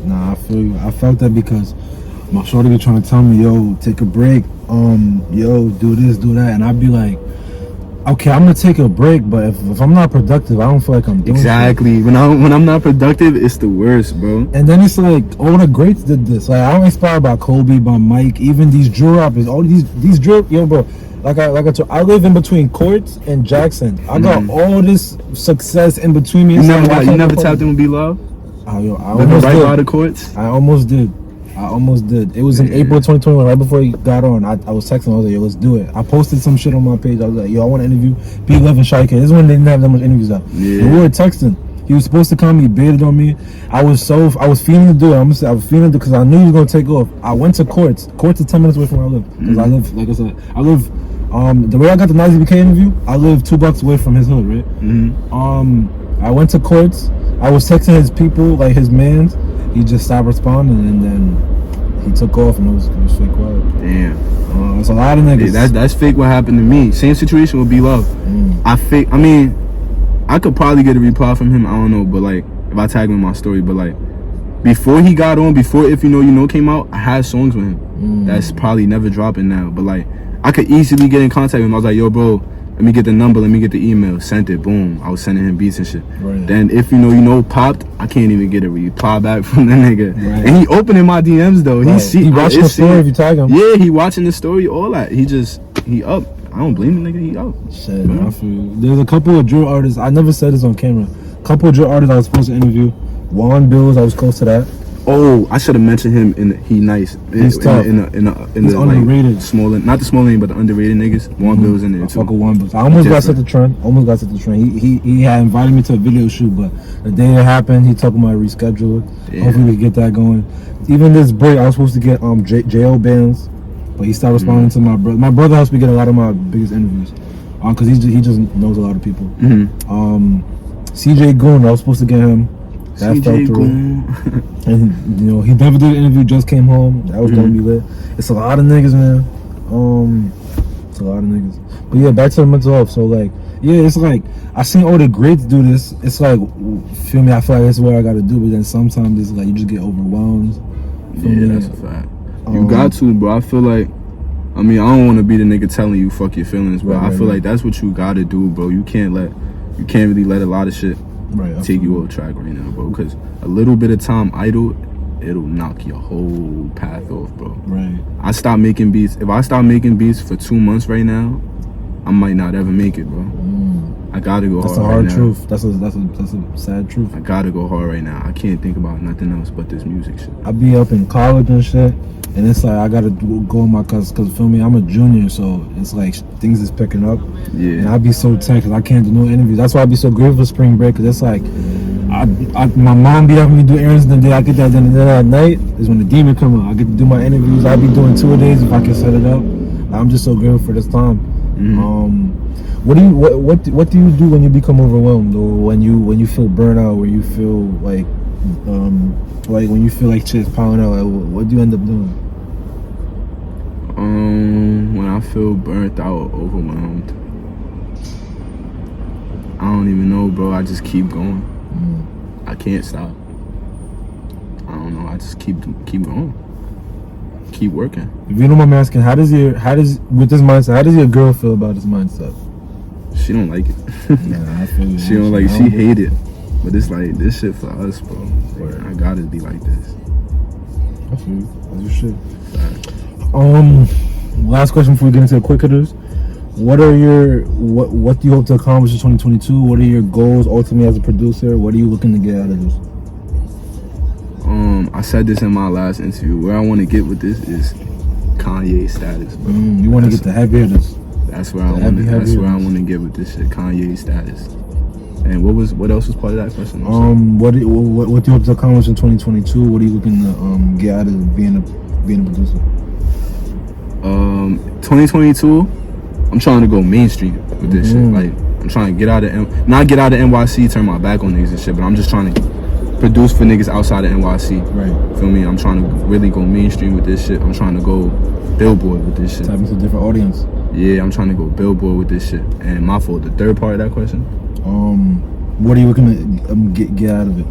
Nah, I feel you. I felt that because my shorty be trying to tell me, yo, take a break. Yo, do this, do that, and I'd be like, okay, I'm gonna take a break, but if I'm not productive, I don't feel like I'm doing exactly. Shit. When I'm not productive, it's the worst, bro. And then it's like all the greats did this. Like I'm inspired by Kobe, by Mike, even these drill rappers. All these drill, yo, bro. Like I live in between Courts and Jackson. I got all this success in between me. You never tapped in with B-Love? Oh, yo, I almost right did. by the Courts. I almost did. It was in April 2021, right before he got on. I was texting. I was like, yo, let's do it. I posted some shit on my page. I was like, yo, I want to interview B-Lovee and Shawny. This is when they didn't have that much interviews out. Yeah. And we were texting. He was supposed to come. He baited on me. I was feeling to do it. I was feeling it because I knew he was gonna take off. I went to Courts. Courts is 10 minutes away from where I live. Because I live, like I said, the way I got the Nazi BK interview, I live 2 blocks away from his hood, right? I went to Courts. I was texting his people, like his mans. He just stopped responding, and then he took off, and it was fake quiet. Damn. It's a lot of niggas. Yeah, that's fake. What happened to me? Same situation with B-Love. I mean, I could probably get a reply from him. I don't know, but like if I tag him in my story, but like before he got on, before If You Know You Know came out, I had songs with him. That's probably never dropping now. But like, I could easily get in contact with him. I was like, yo, bro, let me get the number, let me get the email. Sent it, boom. I was sending him beats and shit. Right. Then If You Know popped. I can't even get a reply back from the nigga. Right. And he opening my DMs though. Right. He watching the story if you tag him. Yeah, he watching the story, all that. He up. I don't blame the nigga, he up. Shit, I feel you. There's a couple of drill artists, I never said this on camera. Couple of drill artists I was supposed to interview. Juan Bills, I was close to that. Oh, I should have mentioned him He nice. He's tough. In He's the underrated. Like, smaller, not the small lane, but the underrated niggas. Juan Bills in there I too. fuck with Juan Bills. I almost got set the trend. He had invited me to a video shoot, but the day it happened, he told me I rescheduled. Yeah. Hopefully we can get that going. Even this break, I was supposed to get J.O. bands, but he stopped responding to my brother. My brother helps me get a lot of my biggest interviews, cause he just knows a lot of people. CJ Goon, I was supposed to get him. That fell through. And you know, he never did an interview, just came home. That was gonna be lit. It's a lot of niggas, man. It's a lot of niggas. But yeah, back to the mental health. So like, yeah, it's like I seen all the greats do this. It's like, feel me, I feel like that's what I gotta do, but then sometimes it's like you just get overwhelmed. Yeah, that's a fact. You got to, bro. I feel like, I mean, I don't want to be the nigga telling you fuck your feelings, but I feel like that's what you gotta do, bro. You can't really let a lot of shit take you off track right now, bro. Because a little bit of time idle, it'll knock your whole path off, bro. Right. I stop making beats. If I stop making beats for 2 months right now, I might not ever make it, bro. I gotta go hard. That's a hard truth. That's a sad truth. I gotta go hard right now. I can't think about nothing else but this music shit. I be up in college and shit, and it's like I gotta go on my cause feel me, I'm a junior, so it's like things is picking up. Yeah. And I be so tight cause I can't do no interviews. That's why I be so grateful for spring break, cause it's like my mom be having me do errands, and the day I get that done at night is when the demon come out. I get to do my interviews. I be doing 2 a days if I can set it up. I'm just so grateful for this time. What do you do when you become overwhelmed, or when you feel burnout, or you feel like when you feel like shit's piling out? Like, what do you end up doing? When I feel burnt out or overwhelmed, I don't even know, bro. I just keep going. I can't stop. I don't know. I just keep going. Keep working. If you don't mind me asking, how does with this mindset, how does your girl feel about this mindset? She don't like it. I feel you. She don't like it. She hate it. But it's like, this shit for us, bro. Like, I gotta be like this. I feel you. That's your shit. Last question before we get into the quick hitters. What do you hope to accomplish in 2022? What are your goals ultimately as a producer? What are you looking to get out of this? I said this in my last interview. Where I want to get with this is Kanye status, bro. You want to get the heavy hitters. That's where I want to get with this shit. Kanye status. And what else was part of that question? What do you hope to accomplish in 2022? What are you looking to get out of being a producer? 2022, I'm trying to go mainstream with this shit. Like, I'm trying to get out of not get out of NYC, turn my back on niggas and shit, but I'm just trying to produce for niggas outside of NYC. Right. Feel me? I'm trying to really go mainstream with this shit. I'm trying to go Billboard with this shit. Tap into a different audience. Yeah, I'm trying to go Billboard with this shit. And my fault, the third part of that question? What are you looking to get out of it?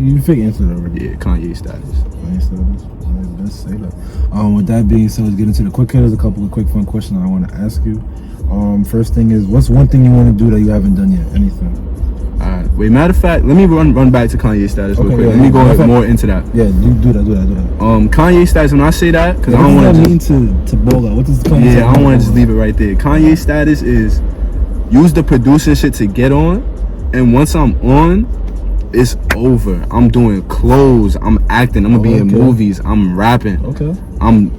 You figured answered it already. Yeah, Kanye status. Kanye status. Let's say that. With that being said, let's get into the quick hitters. A couple of quick fun questions I want to ask you. First thing is, what's one thing you want to do that you haven't done yet? Anything? Alright. Wait, matter of fact, let me run back to Kanye status real quick. Yeah, let me go more into that. Yeah, do that. Kanye status, when I say that, because I don't want to bowl out. What does Kanye I don't want to just leave it right there. Kanye status is use the producing shit to get on, and once I'm on, it's over. I'm doing clothes, I'm acting, I'm gonna be in movies, I'm rapping. I'm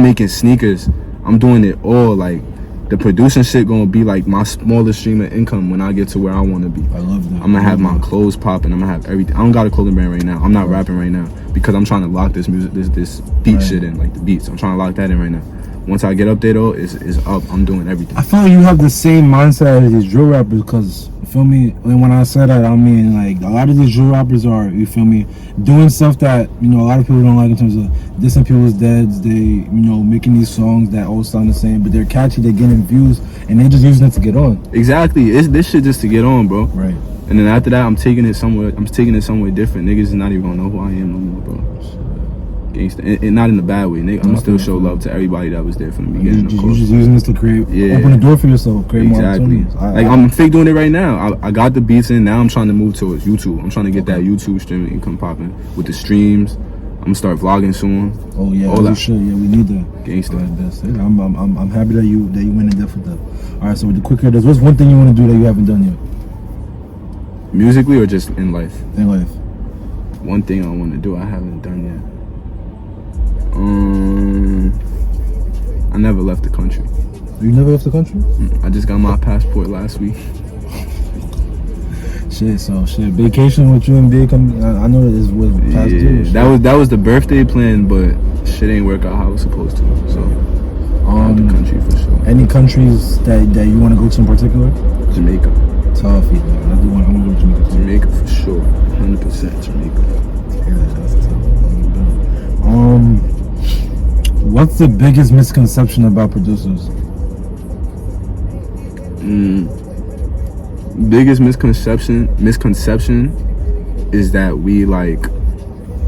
making sneakers. I'm doing it all. Like, the producing shit gonna be like my smallest stream of income when I get to where I wanna be. I love that. I'm gonna have my clothes popping, I'm gonna have everything. I don't got a clothing brand right now. I'm not rapping right now because I'm trying to lock this music, this beat shit in, like the beats. I'm trying to lock that in right now. Once I get up there though, it's up. I'm doing everything. I feel like you have the same mindset as these drill rappers, because you feel me, and when I say that, I mean like a lot of these drill rappers are, you feel me, doing stuff that, you know, a lot of people don't like in terms of dissing people's deads. They, you know, making these songs that all sound the same, but they're catchy, they're getting views, and they're just using it to get on. Exactly. This shit just to get on, bro. Right. And then after that, I'm taking it somewhere different. Niggas is not even gonna know who I am no more, bro. Gangsta, and not in a bad way. Nigga, I'm still show love to everybody that was there from the beginning. You just using this to create, open the door for yourself, create more opportunities. Like I'm fake doing it right now. I got the beats in. Now I'm trying to move towards YouTube. I'm trying to get that YouTube streaming income popping with the streams. I'm gonna start vlogging soon. Oh yeah, all that. Should. Yeah, we need that. Gangsta. That's it. I'm happy that you went in depth with that. All right, so with the quick hitters, what's one thing you want to do that you haven't done yet? Musically or just in life? In life. One thing I want to do I haven't done yet. I never left the country. You never left the country? I just got my passport last week. Shit, vacation with you and Big. I know that is what past due. That was the birthday plan, but shit ain't work out how it was supposed to. So, out the country for sure. Any countries that you want to go to in particular? Jamaica. Tough, yeah. I want to go to Jamaica. Jamaica for sure, 100% Jamaica. Yeah, that's tough. What's the biggest misconception about producers? Biggest misconception is that we like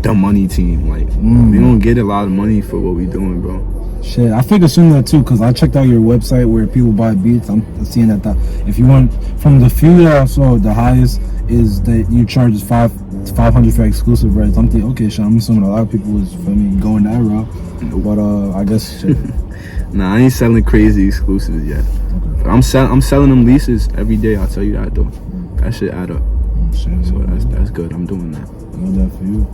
the money team. Like we don't get a lot of money for what we doing, bro. Shit, I figured assume that too, cause I checked out your website where people buy beats. I'm seeing that if you want, from the few that I saw, the highest is that you charge $500 for exclusive rights. I'm thinking, okay, shit, I'm assuming a lot of people is going that route, but I guess shit. Nah, I ain't selling crazy exclusives yet. Okay. I'm selling them leases every day. I'll tell you that though. That shit add up. Shit, so that's good. I'm doing that. I know that for you.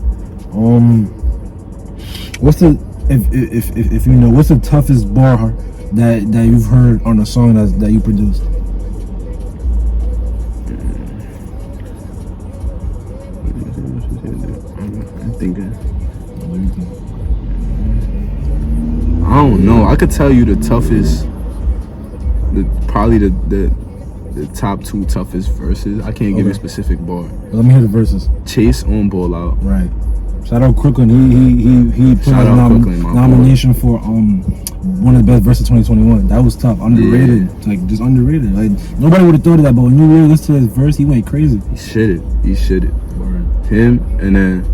What's the if you know, what's the toughest bar that you've heard on a song that you produced? I'm thinking. I don't know. I could tell you the toughest, probably the top two toughest verses. I can't give you a specific bar. Let me hear the verses. Chase on Ballout. Right. Shout out Crooklyn. He put a nomination for one of the best verses 2021. That was tough. Underrated. Yeah. Like just underrated. Like nobody would have thought of that, but when you really listen to his verse, he went crazy. He shit it. Him, and then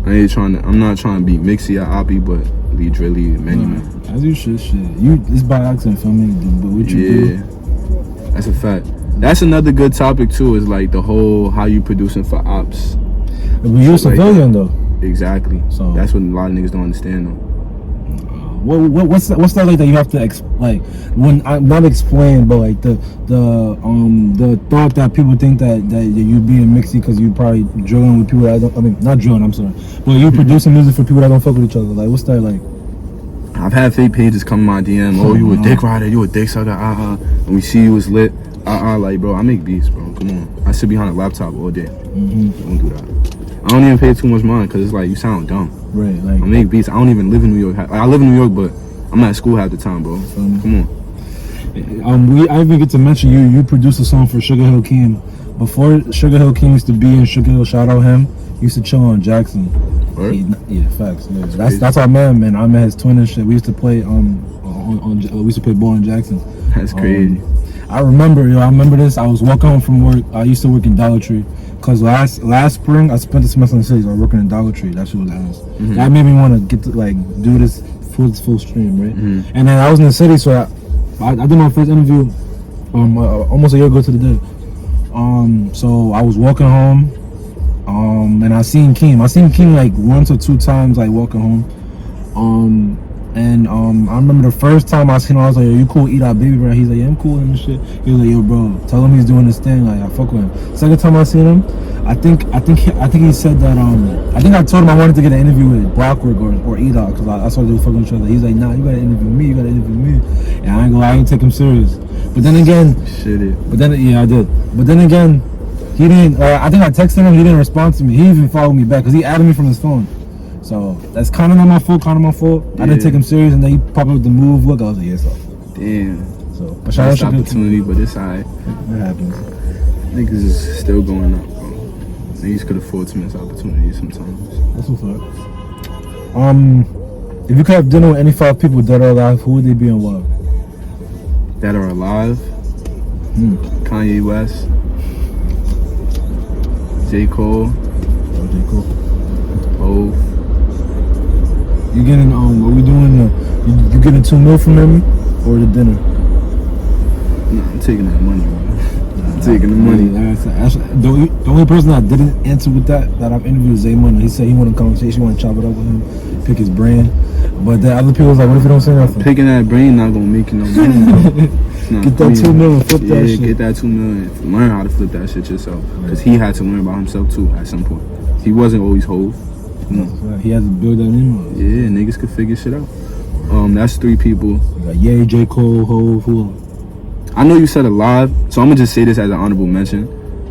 I'm not trying to beat Mixie or Oppie, but be Drilly, many man. As you should. It's by accident for me, but what you do? That's a fact. That's another good topic too. Is like the whole how you producing for ops. But you're a civilian though. Exactly. So that's what a lot of niggas don't understand though. What's that like that you have to like when not explain, but like the thought that people think that you being mixy because you probably drilling with people that not drilling, I'm sorry, but you producing music for people that don't fuck with each other. Like what's that like? I've had fake pages come in my DM. Oh, you a dick rider, you a dick sucker, and we see you was lit, like bro, I make beats, bro. Come on, I sit behind a laptop all day. Don't do that. I don't even pay too much mind because it's like you sound dumb. Right, like I make beats. I don't even live in New York. Like, I live in New York, but I'm at school half the time, bro. Come on. I even get to mention you produced a song for SugarHill Keem. Before SugarHill Keem used to be in SugarHill, shout out him. He used to chill on Jackson. Yeah, facts. Yeah. That's our man. I met his twin and shit. We used to play we used to play ball in Jackson. That's crazy. I remember this. I was walking home from work. I used to work in Dollar Tree. Cause last spring I spent the semester in the city. So I was working in Dollar Tree. That shit was ass. That made me want to get to like do this full stream, right? And then I was in the city, so I did my first interview almost a year ago to the day. So I was walking home, and I seen Keem. Like once or two times, like walking home. And I remember the first time I seen him, I was like, yo, you cool, eat our baby, bro? He's like, yeah, I'm cool and shit. He was like, yo, bro, tell him he's doing this thing, like, I fuck with him. Second time I seen him, I think he said that, I think I told him I wanted to get an interview with Blockwork or E-Dog, because I saw they were fucking each other. He's like, nah, you gotta interview me, And I ain't gonna lie, I ain't take him serious. But then again, I did. But then again, he didn't, I think I texted him, he didn't respond to me. He even followed me back, because he added me from his phone. So that's kind of not my fault. Yeah. I didn't take him serious, and then he popped up with the move look. I was like, yeah, so. Damn. So, but shout out to opportunity, but it's alright. It happens. Niggas is still going up, bro. Niggas could afford to miss opportunities sometimes. That's what's up. If you could have dinner with any 5 people, dead or alive, who would they be and why? Dead or alive? Kanye West. J. Cole. Oh, J. Cole. Oh. You getting what we doing? You getting $2 million from him or the dinner? Nah, I'm taking that money, bro. I'm taking the money. The only person that didn't answer with that I've interviewed is Zay Money. He said he wanted a conversation, he wanted to chop it up with him, pick his brain. But the other people was like, what if you don't say nothing? Picking that brain not gonna make you no money, bro. Get that $2 million, flip that shit. Yeah, get that $2 million. Learn how to flip that shit yourself. Because he had to learn about himself too at some point. He wasn't always Hov. He had to build that in. Yeah, niggas could figure shit out. That's 3 people. You got Ye, J. Cole, Hov, who? I know you said alive, so I'm gonna just say this as an honorable mention.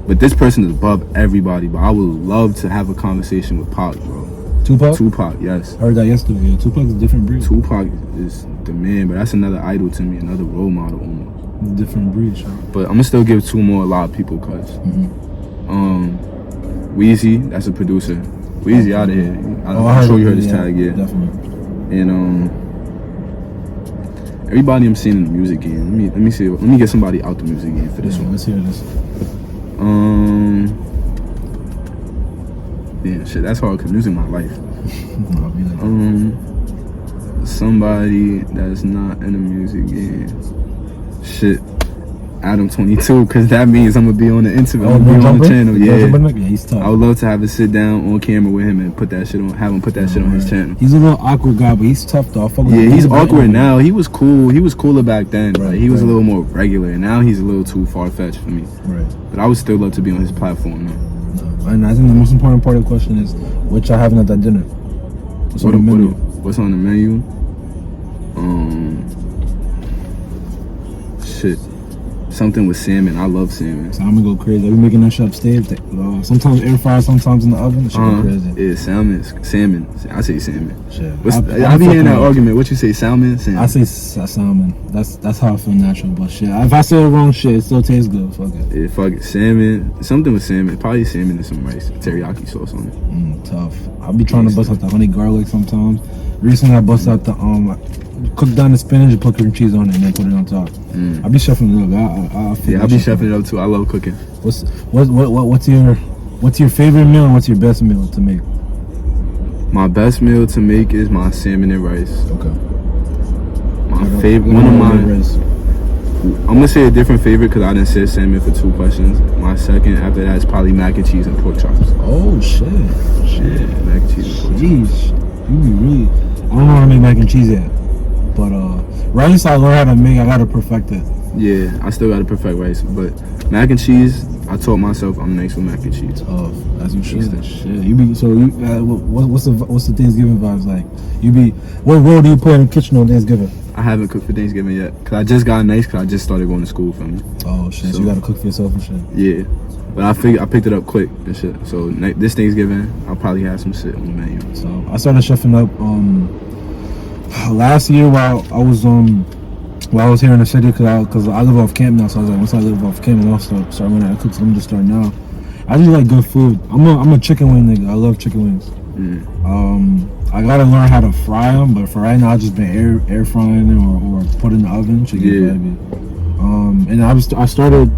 But this person is above everybody. But I would love to have a conversation with Pac, bro. Tupac, yes. Heard that yesterday. Yeah, Tupac's a different breed. Tupac is the man, but that's another idol to me, another role model almost. Different breed, sure. But I'm gonna still give 2 more live people, cuz. Weezy, that's a producer. Weezy out of here. I'm sure you heard his tag, yeah. Definitely. And everybody I'm seeing in the music game. Let me see. Let me get somebody out the music game for this one. Let's hear this. Yeah, shit, that's hard because music my life. I'll be like somebody that's not in the music game. Shit. Adam 22, because that means I'm gonna be on the interview. I'm gonna be on the channel. Yeah, he's tough. I would love to have a sit down on camera with him and put that shit on. Have him put that shit on his channel. He's a little awkward guy, but he's tough though. Yeah, he's awkward now. He was cool. He was cooler back then. Right, he was a little more regular. Now he's a little too far fetched for me. Right. But I would still love to be on his platform though. And I think the most important part of the question is what y'all having at that dinner. What's on the menu? What's on the menu? Shit. Something with salmon. I love salmon. So I'm gonna go crazy. I be making that shit upstairs. Sometimes air fryer, sometimes in the oven. That shit go crazy. Yeah, salmon. I say salmon. Shit. I be hearing that argument. What you say, salmon? Salmon. I say salmon. That's how I feel natural. But shit, if I say the wrong shit, it still tastes good. Fuck it. Yeah, fuck it. Salmon. Something with salmon. Probably salmon and some rice. Teriyaki sauce on it. Tough. I be trying to bust out the honey garlic sometimes. Recently, I bust out the cook down the spinach and put cream cheese on it and then put it on top. I be chefing it up. I be chefing it up too. I love cooking. What's your favorite meal and what's your best meal to make? My best meal to make is my salmon and rice. Okay. My favorite, one of mine. I'm gonna say a different favorite because I didn't say salmon for 2 questions. My second after that is probably mac and cheese and pork chops. Oh shit. Yeah, mac and cheese and pork chops. Jeez, you be really. I don't know how to make mac and cheese yet, but rice I learned how to make. I gotta perfect it. Yeah, I still gotta perfect rice, but mac and cheese, I taught myself I'm nice with mac and cheese. Oh, as you should. Shit, you be so you. What's the Thanksgiving vibes like? You be what role do you play in the kitchen on Thanksgiving? I haven't cooked for Thanksgiving yet, cause I just got nice, cause I just started going to school for me. Oh shit, so you gotta cook for yourself and shit. Yeah, but I picked it up quick and shit. So this Thanksgiving, I'll probably have some shit on the menu. So I started chefing up last year while I was here in the city, cause I live off camp now. So I was like, once I live off camp, I'll start learning how to cook. So I'm just starting now. I just like good food. I'm a chicken wing nigga. I love chicken wings. I gotta learn how to fry them, but for right now, I've just been air frying them or put in the oven. And I started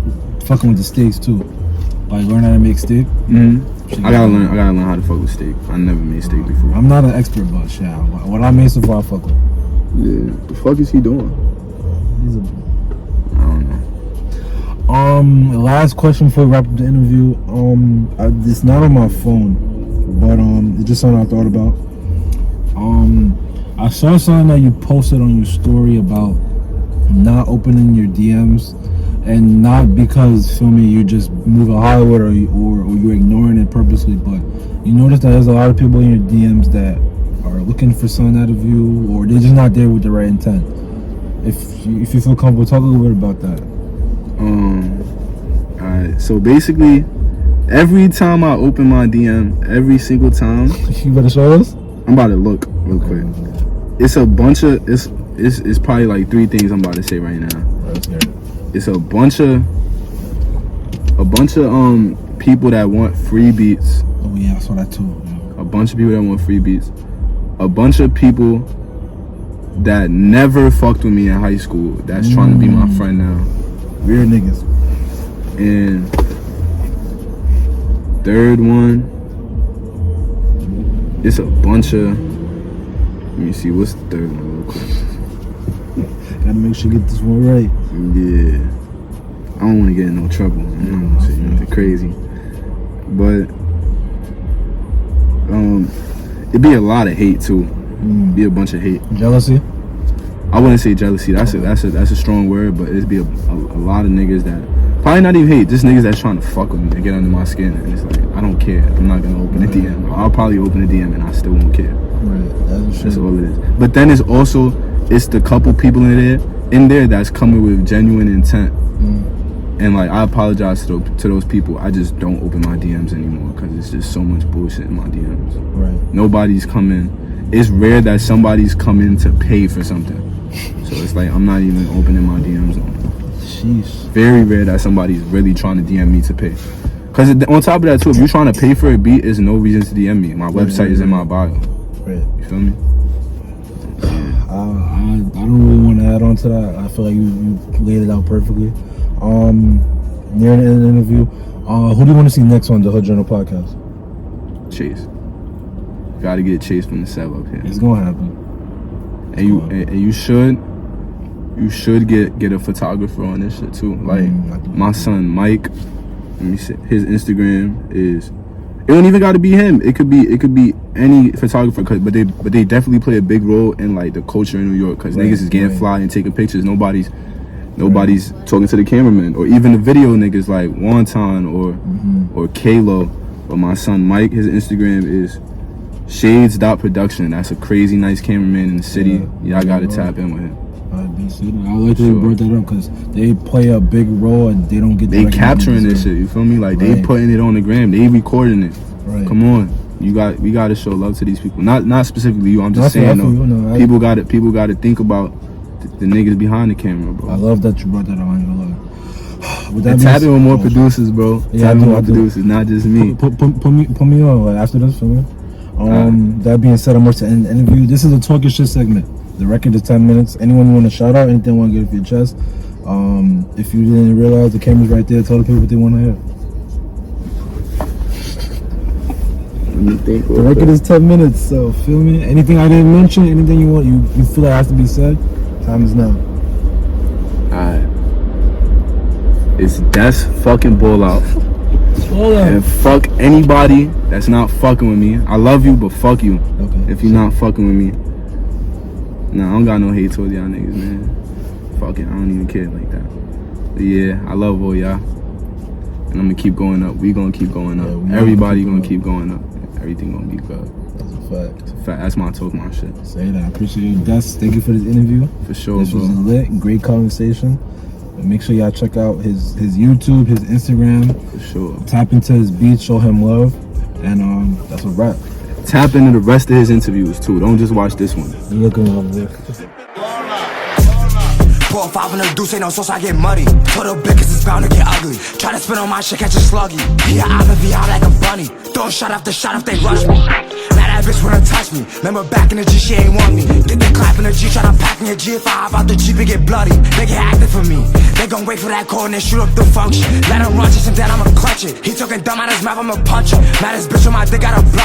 fucking with the steaks too. Like learn how to make steak. I gotta learn how to fuck with steak. I never made steak before. I'm not an expert, but shit, what I made so far, I fuck with. Yeah, the fuck is he doing? I don't know. Last question before we wrap up the interview. It's not on my phone, but it's just something I thought about. I saw something that you posted on your story about not opening your DMs, and not because feel me you just moving Hollywood or you're ignoring it purposely, but you notice that there's a lot of people in your DMs that are looking for something out of you, or they're just not there with the right intent. If you feel comfortable, talk a little bit about that. Alright, so basically every time I open my DM, every single time you better show us? I'm about to look real quick. It's a bunch of it's probably like 3 things I'm about to say right now. It's a bunch of people that want free beats. Oh yeah, I saw that too. Yeah. A bunch of people that want free beats. A bunch of people that never fucked with me in high school that's trying to be my friend now. Weird niggas. And third one, it's a bunch of. Let me see, what's the third one real quick? Gotta make sure you get this one right. Yeah. I don't want to get in no trouble. I'm not gonna say nothing crazy. But it'd be a lot of hate too. Be a bunch of hate. Jealousy? I wouldn't say jealousy. That's a strong word, but it'd be a lot of niggas that probably not even hate, just niggas that's trying to fuck with me and get under my skin. And it's like, I don't care. I'm not gonna open a DM. I'll probably open a DM and I still won't care. Right. That's all it is. But then it's the couple people in there that's coming with genuine intent. And like, I apologize to those people. I just don't open my DMs anymore because it's just so much bullshit in my DMs. Right. Nobody's coming. It's rare that somebody's coming to pay for something. So it's like, I'm not even opening my DMs on. Sheesh. Very rare that somebody's really trying to DM me to pay. Because on top of that too, if you're trying to pay for a beat, there's no reason to DM me. My website is in my bio. Right. You feel me? I don't really want to add on to that. I feel like you laid it out perfectly. Near the end of the interview, who do you want to see next on the Hood Journal podcast? Chase. Gotta get Chase from the set up here. It's gonna happen. And you should get a photographer on this shit too. Like my son Mike, let me see, his Instagram is. It don't even got to be him. It could be any photographer. But they definitely play a big role in like the culture in New York. Cause niggas is getting fly and taking pictures. Nobody's talking to the cameraman or even the video niggas like Wonton or Kalo. But my son Mike, his Instagram is shades.production. That's a crazy nice cameraman in the city. Yeah, I gotta tap in with him. I like that you brought that up because they play a big role and they don't get. They capturing this shit. You feel me? Like they putting it on the gram. They recording it. Right. Come on, we gotta show love to these people. Not specifically you. I'm just saying though. People gotta think about the niggas behind the camera, bro. I love that you brought that up. I ain't gonna lie. Tapping with more producers, bro. Yeah, tapping with more producers, not just me. Put me on like, after this, feel me? That being said, I'm going to end the interview. This is a talking shit segment. The record is 10 minutes. Anyone you want to shout out, anything you want to get off your chest. If you didn't realize, the camera's right there. Tell the people what they want to hear. The record is 10 minutes, so feel me? Anything I didn't mention, anything you feel like has to be said, time is now. Alright. It's Des fucking Ballout. And fuck anybody that's not fucking with me. I love you, but fuck you. Okay. If you're not fucking with me. Nah, I don't got no hate towards y'all niggas, man. Fuck it, I don't even care like that. But yeah, I love all y'all. And I'm gonna keep going up. We gonna keep going up. Everybody gonna keep going up. Everything gonna be good. That's a fact. It's a fact. That's my talk, my shit. Say that. I appreciate you, Des. Thank you for this interview. For sure, this bro. This was lit. Great conversation. Make sure y'all check out his YouTube, his Instagram. For sure. Tap into his beats, show him love, and that's a wrap. Tap into the rest of his interviews too. Don't just watch this one. You looking over there. 4 or 5 in the deuce, ain't no sauce, I get muddy. Put up big cause it's bound to get ugly. Try to spin on my shit, catch a sluggy. Yeah, I'm a VR like a bunny. Throw shot after shot if they rush me. Now that bitch wanna touch me. Remember back in the G, she ain't want me. Get the clap in the G, try to pack in your G. If I hop out the Jeep, it get bloody. They get active for me. They gon' wait for that call and then shoot up the function. Let him run, chase him down, I'ma clutch it. He talking dumb out his mouth, I'ma punch him. Now this bitch on my dick got a blood.